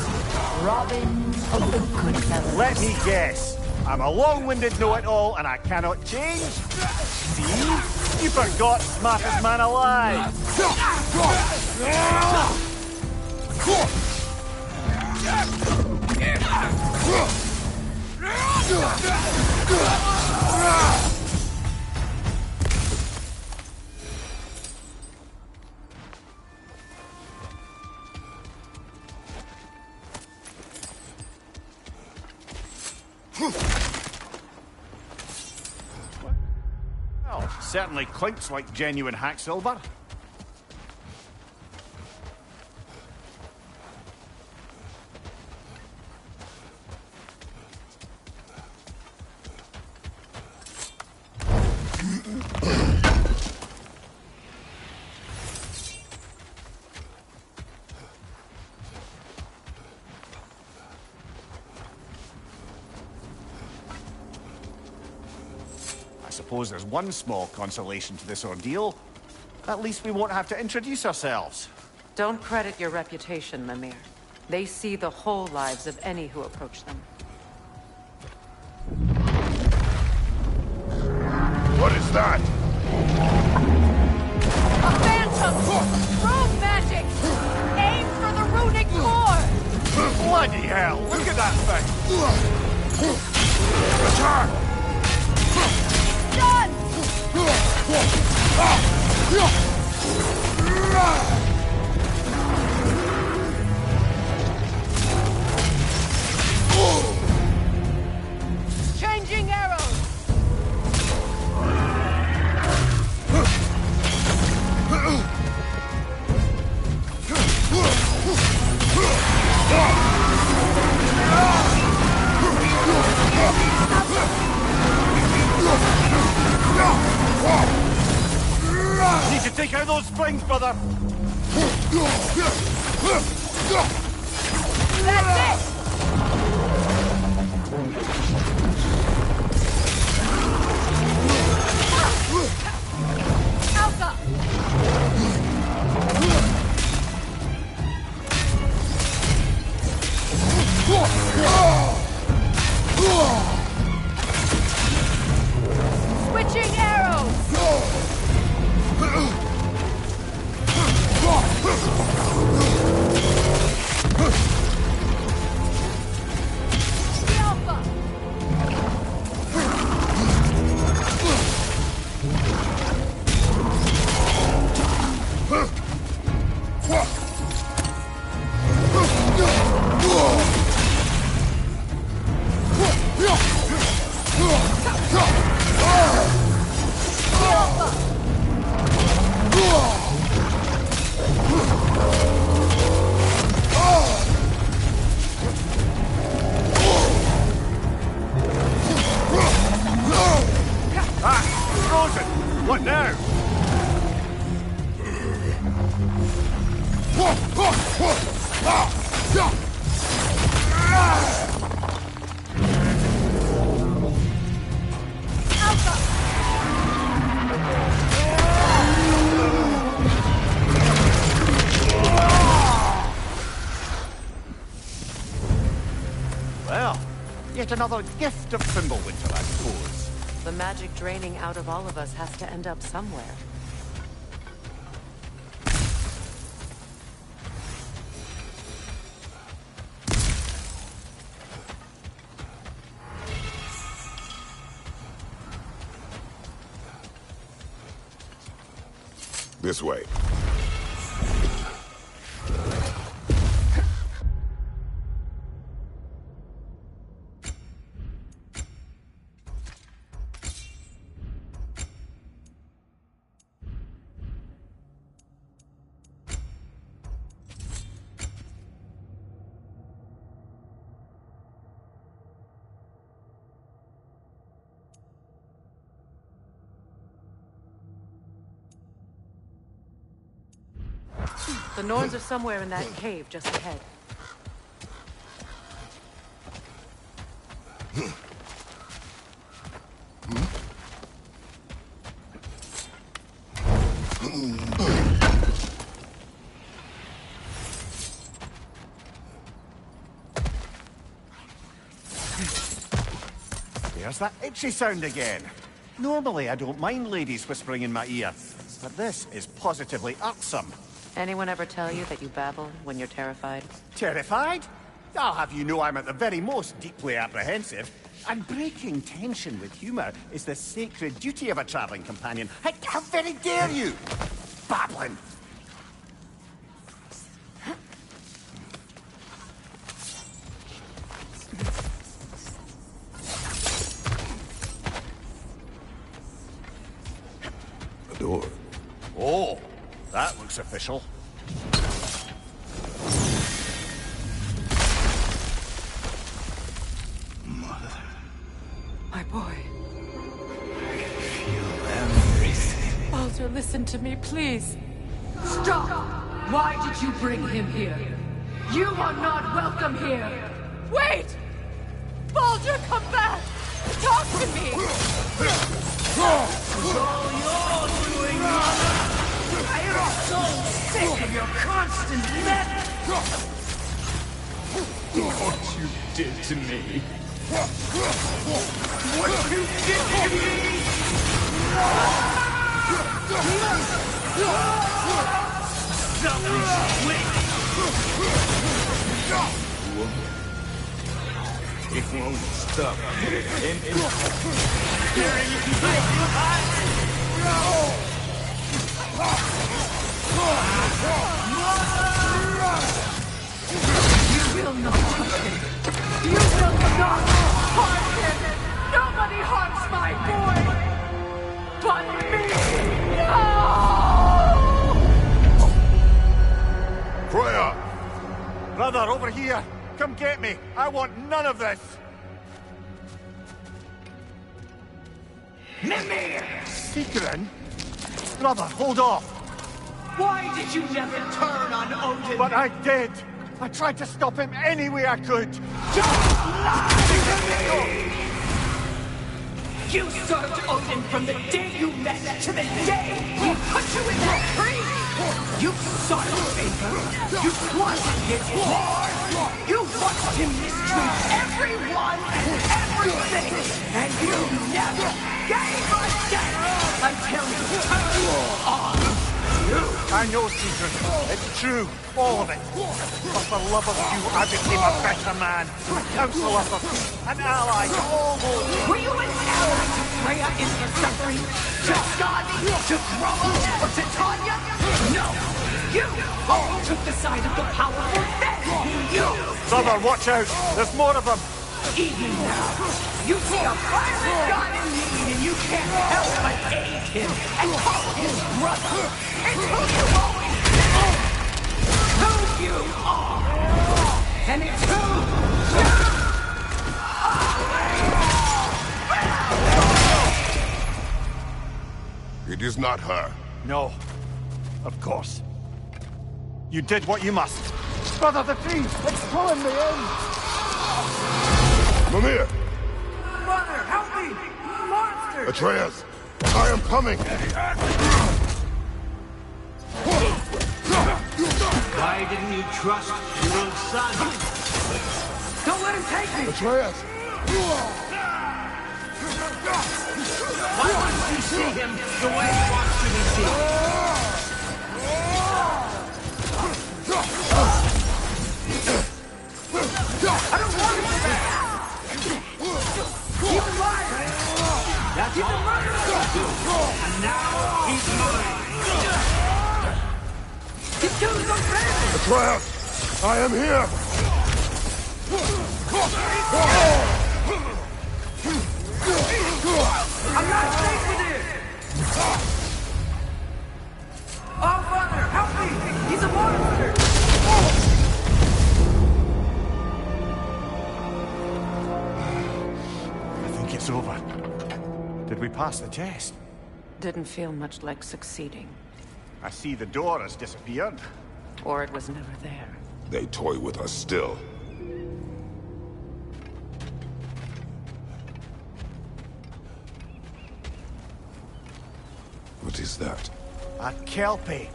Robin of the Goodfellas.
Let me guess. I'm a long-winded know-it-all and I cannot change? See? You forgot smartest man alive. Well, certainly clinks like genuine hack silver. I suppose there's one small consolation to this ordeal. At least we won't have to introduce ourselves.
Don't credit your reputation, Mimir. They see the whole lives of any who approach them.
What is that?
A phantom! Rogue magic! Aim for the runic core!
Bloody hell, look at that thing!
Attack!
Done! Changing arrows!
Need to take out those springs, brother!
That's it! Alpha! Switching arrows! The Alpha!
Frozen! What now? Well, yet another gift of Fimbulwinter, I suppose.
The magic draining out of all of us has to end up somewhere.
This way.
The Norns are somewhere in that cave just ahead.
There's that itchy sound again. Normally I don't mind ladies whispering in my ear, but this is positively irksome.
Anyone ever tell you that you babble when you're terrified?
Terrified? I'll have you know I'm at the very most deeply apprehensive. And breaking tension with humour is the sacred duty of a travelling companion. How very dare you! Babbling! looks official.
Mother.
My boy.
I can feel everything.
Baldur, listen to me, please.
Stop! Why did you bring him here? You are not welcome here!
Wait! Baldur, come back! Talk to me!
It's all you're doing, Mother! I am so sick of your constant madness! What you did to me! What you did to me! Stop this quick! It won't stop.
You will not touch him! You will not harm him! Nobody harms my boy! But me! No!
Freya!
Brother, over here! Come get me! I want none of this!
Mimir!
Secret? Brother, hold off!
Why did you never turn on Odin?
But I did! I tried to stop him any way I could!
Don't lie to me! You served Odin from the day you met to the day he put you in that tree! You sought his favor! You wanted his war! You watched him mistreat everyone and everything! And you never gave a damn until you turned on you!
I know, Secret. It's true. All of it. But for love of you, I became a better man. A counselor for peace. An ally to all those.
Were you an ally to Freya in her suffering? To Skadi? To Groa? Or to Tanya? No! You all took the side of the powerful then! You!
Brother, watch out! There's more of them!
Even now, you see a violent god in need and you can't help but aid him and call him brother! It's who you always been! Who you are! And it's who you are!
It is not her.
No. Of course. You did what you must. Brother, the tree! It's pulling me in!
Mimir!
Mother, help me! Monster!
Atreus! I am coming!
Why didn't you trust your own son? Don't let him take me!
Atreus!
Why wouldn't you see him the way he wants to be seen? I don't want him back! Keep him alive! That's all right! And now he's mine! He's doing so bad!
Atreus! I am here!
I'm not safe with him! Oh, Father, help me! He's a monster!
I think it's over. Did we pass the test?
Didn't feel much like succeeding.
I see the door has disappeared.
Or it was never there.
They toy with us still. What is that?
A Kelpie.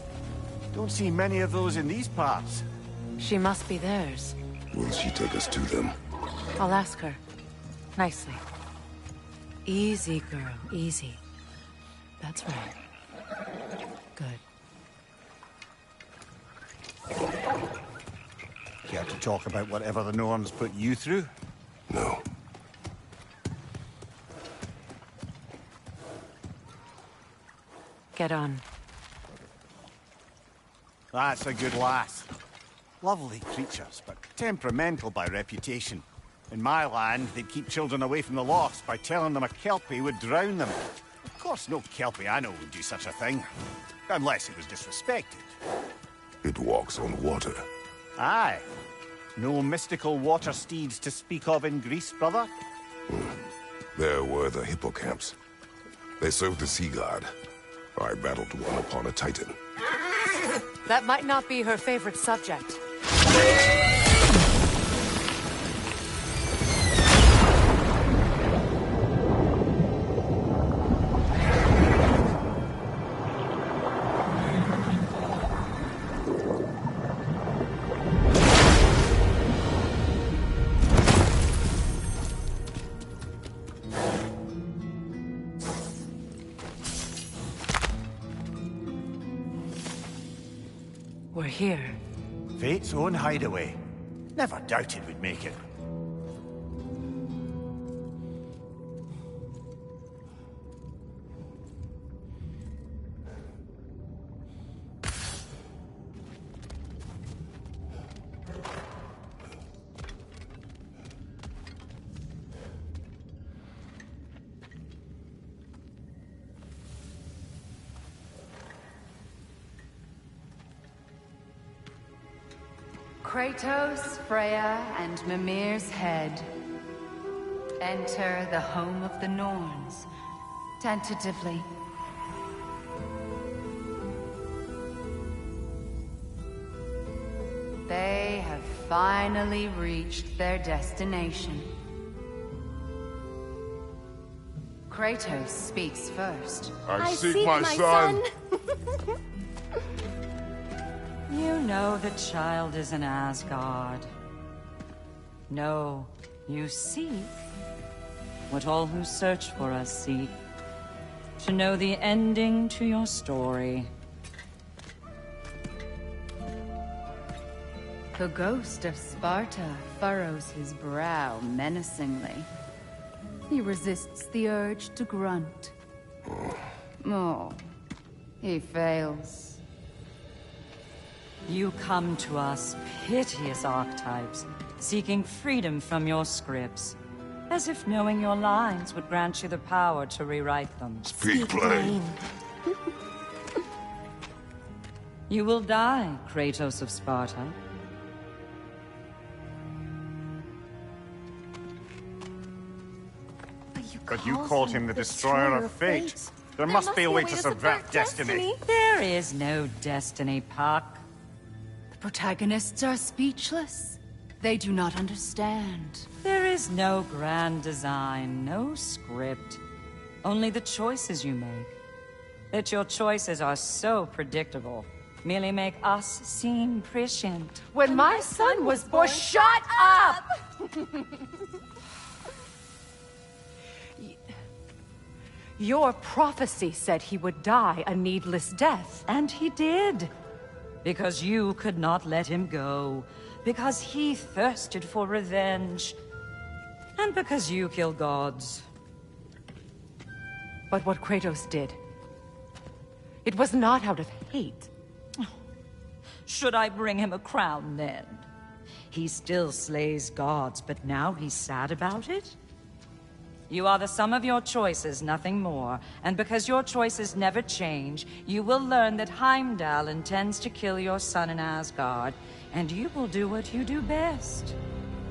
Don't see many of those in these parts.
She must be theirs.
Will she take us to them?
I'll ask her. Nicely. Easy, girl. Easy. That's right. Good.
Care to talk about whatever the Norns put you through?
No.
Get on.
That's a good lass. Lovely creatures, but temperamental by reputation. In my land, they'd keep children away from the lost by telling them a Kelpie would drown them. course, no Kelpiano would do such a thing. Unless it was disrespected.
It walks on water.
Aye. No mystical water steeds to speak of in Greece, brother?
There were the hippocamps. They served the sea god. I battled one upon a titan.
That might not be her favorite subject. We're here.
Fate's own hideaway. Never doubted we'd make it.
Kratos, Freya, and Mimir's head. Enter the home of the Norns, tentatively. They have finally reached their destination. Kratos speaks first.
I seek my son.
You know the child is in Asgard. No, you seek what all who search for us seek. To know the ending to your story. The ghost of Sparta furrows his brow menacingly. He resists the urge to grunt. Oh, he fails. You come to us, piteous archetypes, seeking freedom from your scripts. As if knowing your lines would grant you the power to rewrite them.
Speak plain.
You will die, Kratos of Sparta.
But you called him the Destroyer of Fate. There must be a way to subvert destiny.
There is no destiny, Puck. The protagonists are speechless. They do not understand. There is no grand design, no script. Only the choices you make. That your choices are so predictable. Merely make us seem prescient.
When my son was born, shut up!
Your prophecy said he would die a needless death. And he did. Because you could not let him go. Because he thirsted for revenge. And because you kill gods. But what Kratos did, it was not out of hate. Should I bring him a crown then? He still slays gods, but now he's sad about it? You are the sum of your choices, nothing more. And because your choices never change, you will learn that Heimdall intends to kill your son in Asgard, and you will do what you do best.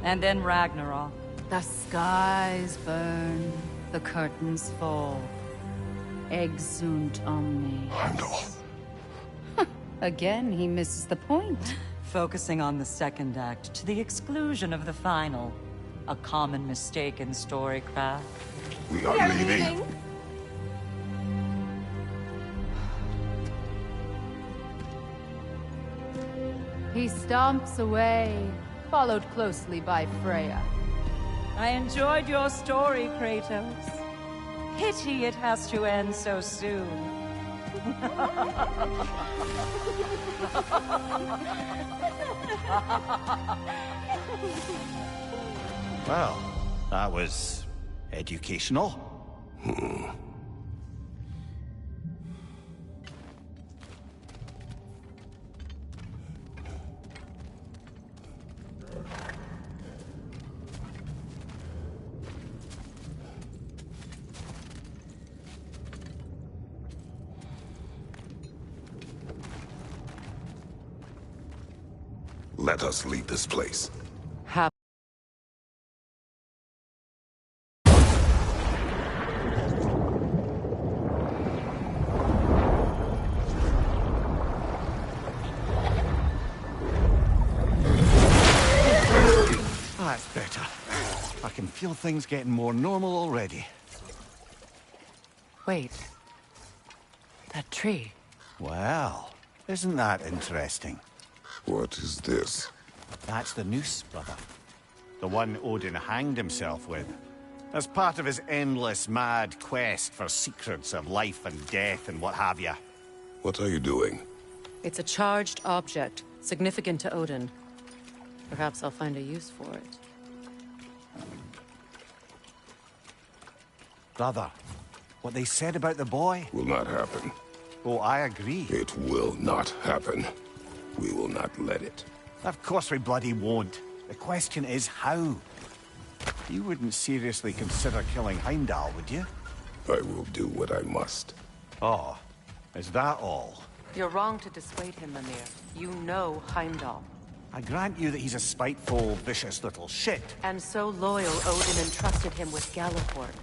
And then Ragnarok. The skies burn, the curtains fall. Exunt omnes.
Heimdall.
Again, he misses the point. Focusing on the second act to the exclusion of the final. A common mistake in storycraft.
We are leaving.
He stomps away, followed closely by Freya. I enjoyed your story, Kratos. Pity it has to end so soon.
Well, that was educational.
Let us leave this place.
That's better. I can feel things getting more normal already.
Wait. That tree.
Well, isn't that interesting?
What is this?
That's the noose, brother. The one Odin hanged himself with. As part of his endless, mad quest for secrets of life and death and what have you.
What are you doing?
It's a charged object, significant to Odin. Perhaps I'll find a use for it.
Brother, what they said about the boy?
Will not happen.
Oh, I agree.
It will not happen. We will not let it.
Of course we bloody won't. The question is how. You wouldn't seriously consider killing Heimdall, would you?
I will do what I must.
Oh, is that all?
You're wrong to dissuade him, Mimir. You know Heimdall.
I grant you that he's a spiteful, vicious little shit.
And so loyal, Odin entrusted him with Galliford.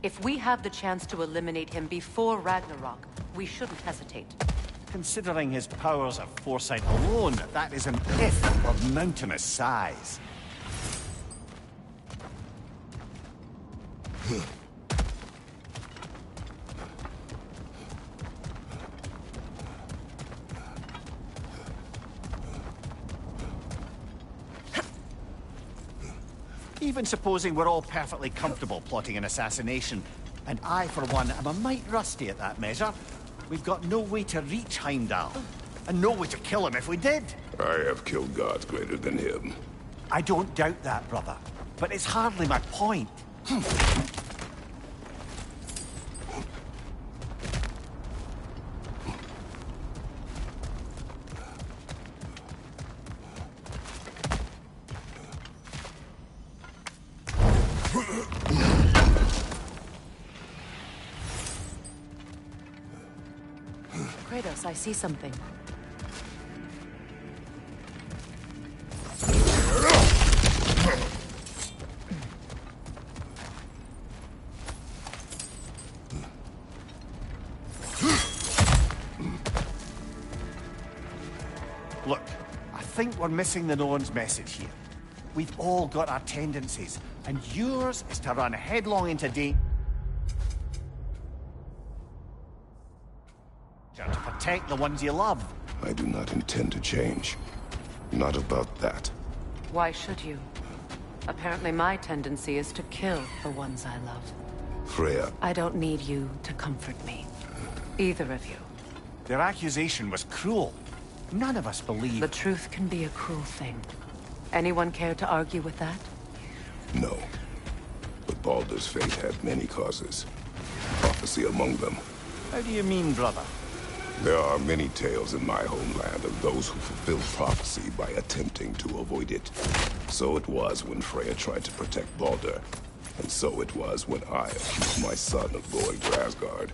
If we have the chance to eliminate him before Ragnarok, we shouldn't hesitate.
Considering his powers of foresight alone, that is an if of mountainous size. Even supposing we're all perfectly comfortable plotting an assassination, and I, for one, am a mite rusty at that measure, we've got no way to reach Heimdall, and no way to kill him if we did.
I have killed gods greater than him.
I don't doubt that, brother, but it's hardly my point.
Kratos, I see something.
Look, I think we're missing the Norn's message here. We've all got our tendencies, and yours is to run headlong into danger to protect the ones you love.
I do not intend to change. Not about that.
Why should you? Apparently my tendency is to kill the ones I love.
Freya.
I don't need you to comfort me. Either of you.
Their accusation was cruel. None of us believe...
The truth can be a cruel thing. Anyone care to argue with that?
No. But Baldur's fate had many causes. Prophecy among them.
How do you mean, brother?
There are many tales in my homeland of those who fulfilled prophecy by attempting to avoid it. So it was when Freya tried to protect Baldur. And so it was when I accused my son of going to Asgard.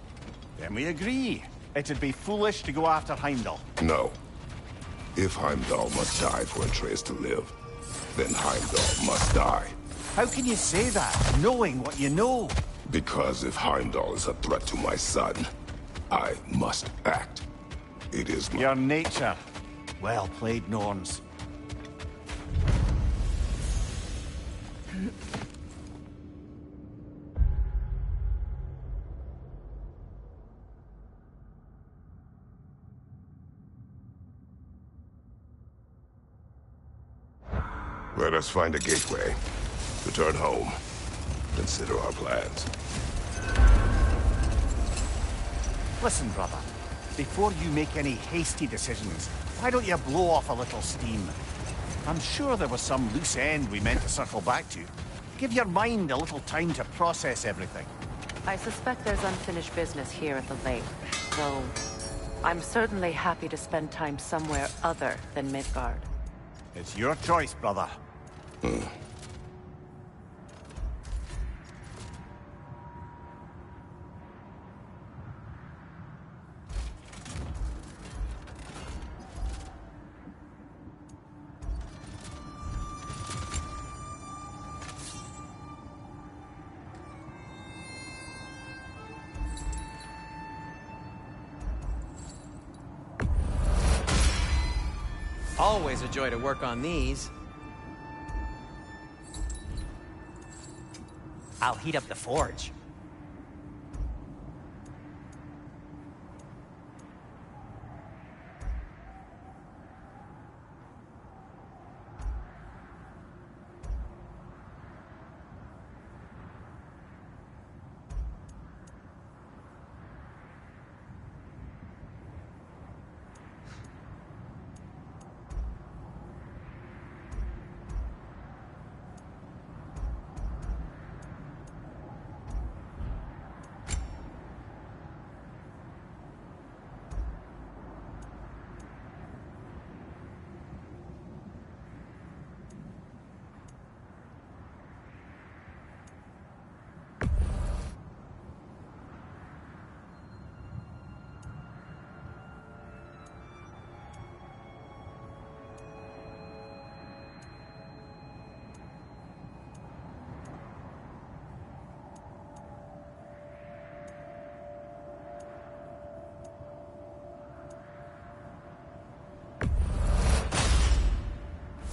Then we agree. It'd be foolish to go after Heimdall.
No. If Heimdall must die for Atreus to live, then Heimdall must die.
How can you say that, knowing what you know?
Because if Heimdall is a threat to my son, I must act. It is my...
Your nature. Well played, Norns.
Let us find a gateway. Return home. Consider our plans.
Listen, brother. Before you make any hasty decisions, why don't you blow off a little steam? I'm sure there was some loose end we meant to circle back to. Give your mind a little time to process everything.
I suspect there's unfinished business here at the lake, though I'm certainly happy to spend time somewhere other than Midgard.
It's your choice, brother.
Always a joy to work on these. I'll heat up the forge.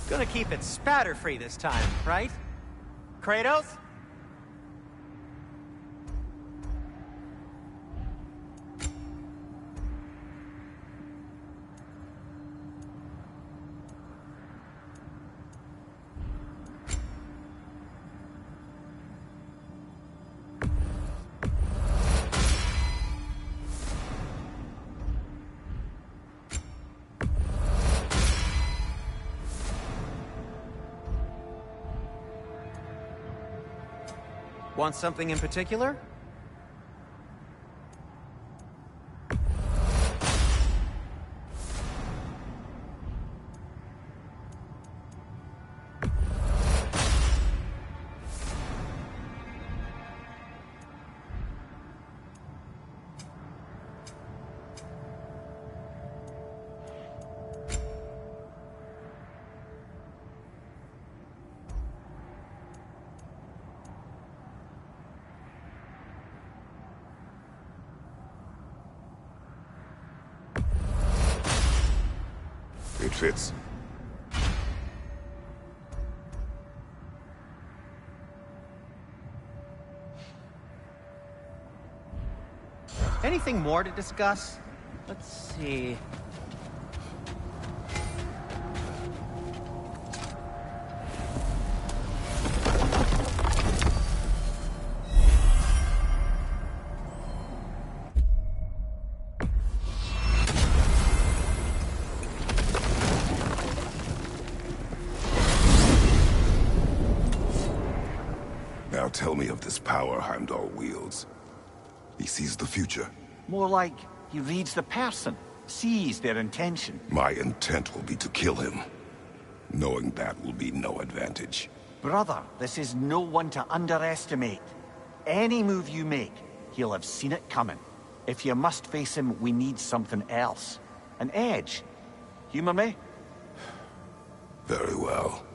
Gonna keep it spatter-free this time, right? Kratos? Want something in particular?
It fits.
Anything more to discuss? Let's see.
Now tell me of this power Heimdall wields. He sees the future.
More like he reads the person, sees their intention.
My intent will be to kill him. Knowing that will be no advantage.
Brother, this is no one to underestimate. Any move you make, he'll have seen it coming. If you must face him, we need something else. An edge. Humor me?
Very well.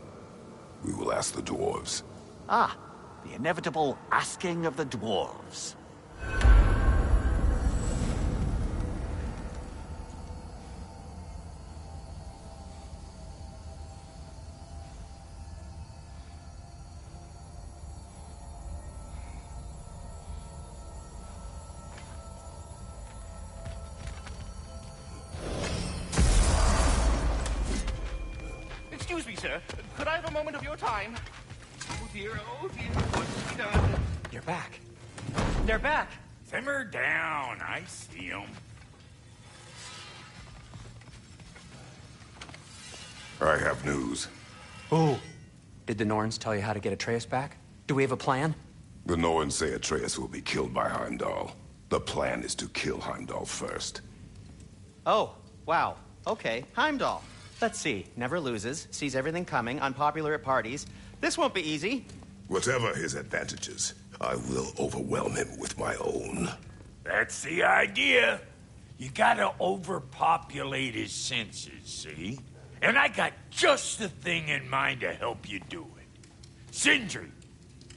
We will ask the dwarves.
Ah, the inevitable asking of the dwarves.
Excuse me, sir. Could I have a moment of your time? Oh dear, what's he done?
You're back. They're back.
Simmer down. I see him.
I have news.
Ooh. Did the Norns tell you how to get Atreus back? Do we have a plan?
The Norns say Atreus will be killed by Heimdall. The plan is to kill Heimdall first.
Oh, wow. Okay, Heimdall. Let's see. Never loses, sees everything coming, unpopular at parties. This won't be easy.
Whatever his advantages, I will overwhelm him with my own.
That's the idea. You gotta overpopulate his senses, see? And I got just the thing in mind to help you do it. Sindri,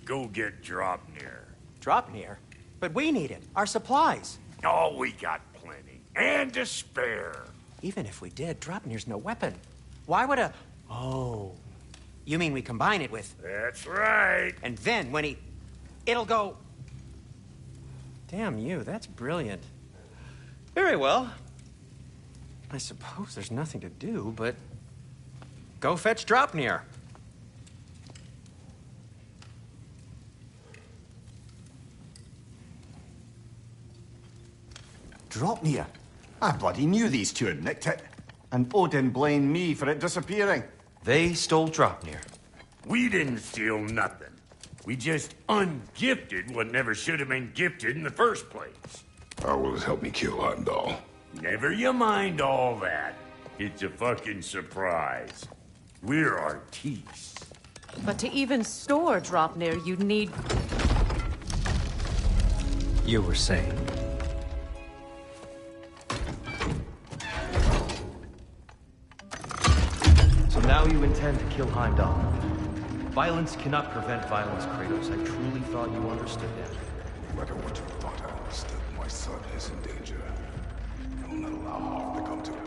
go get Draupnir.
Draupnir? But we need it. Our supplies.
Oh, we got plenty. And to spare.
Even if we did, Draupnir's no weapon. Why would a... Oh. You mean we combine it with...
That's right.
And then when he... It'll go... Damn you, that's brilliant. Very well. I suppose there's nothing to do, but... Go fetch Dropnir.
Dropnir? I bloody knew these two had nicked it. And Odin blamed me for it disappearing.
They stole Dropnir.
We didn't steal nothing. We just ungifted what never should have been gifted in the first place.
How will it help me kill Heimdall?
Never you mind all that. It's a fucking surprise. We're artistes.
But to even store Dropnir, you'd need...
You were saying? So now you intend to kill Heimdall. Violence cannot prevent violence, Kratos. I truly thought you understood that.
No matter what you thought I understood, my son is in danger. I will not allow harm to come to him.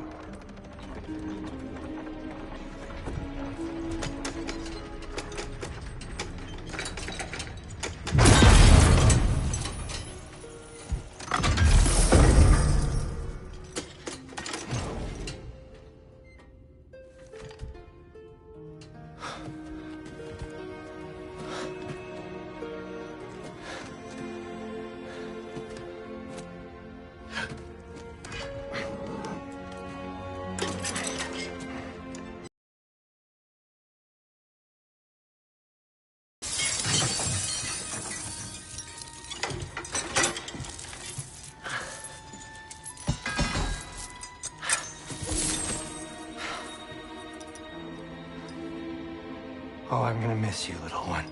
Oh, I'm gonna miss you, little one.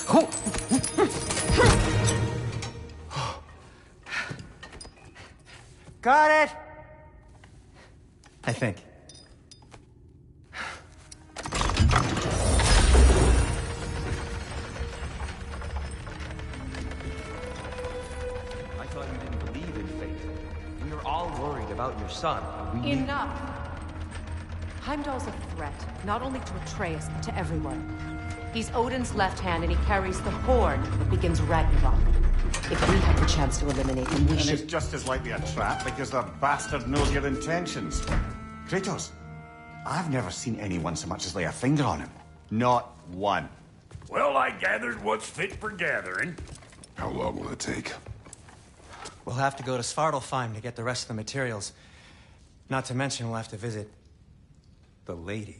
Oh. Got it! I think.
I thought you didn't believe in fate. We were all worried about your son. We
Enough! Heimdall's a threat, not only to Atreus, but to everyone. He's Odin's left hand, and he carries the horn that begins Ragnarok. If we have the chance to eliminate him, we should...
And it's just as likely a trap because the bastard knows your intentions. Kratos, I've never seen anyone so much as lay a finger on him. Not one.
Well, I gathered what's fit for gathering.
How long will it take?
We'll have to go to Svartalfheim to get the rest of the materials. Not to mention we'll have to visit... the lady.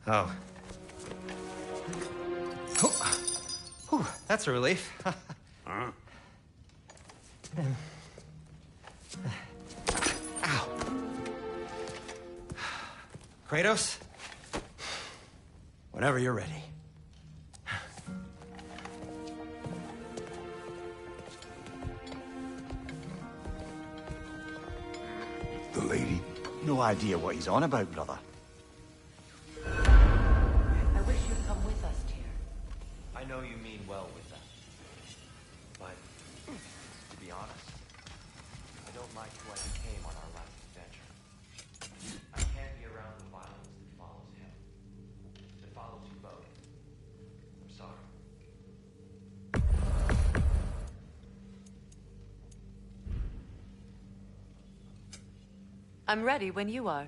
Oh. Oh. Whew, that's a relief.
Huh?
Ow. Kratos? Whenever you're ready.
The lady?
No idea what he's on about, brother.
I wish you'd come with us, dear.
I know you mean well with that. But, to be honest, I don't like who I became on our last adventure. I can't be around the violence that follows him. That follows you both. I'm sorry.
I'm ready when you are.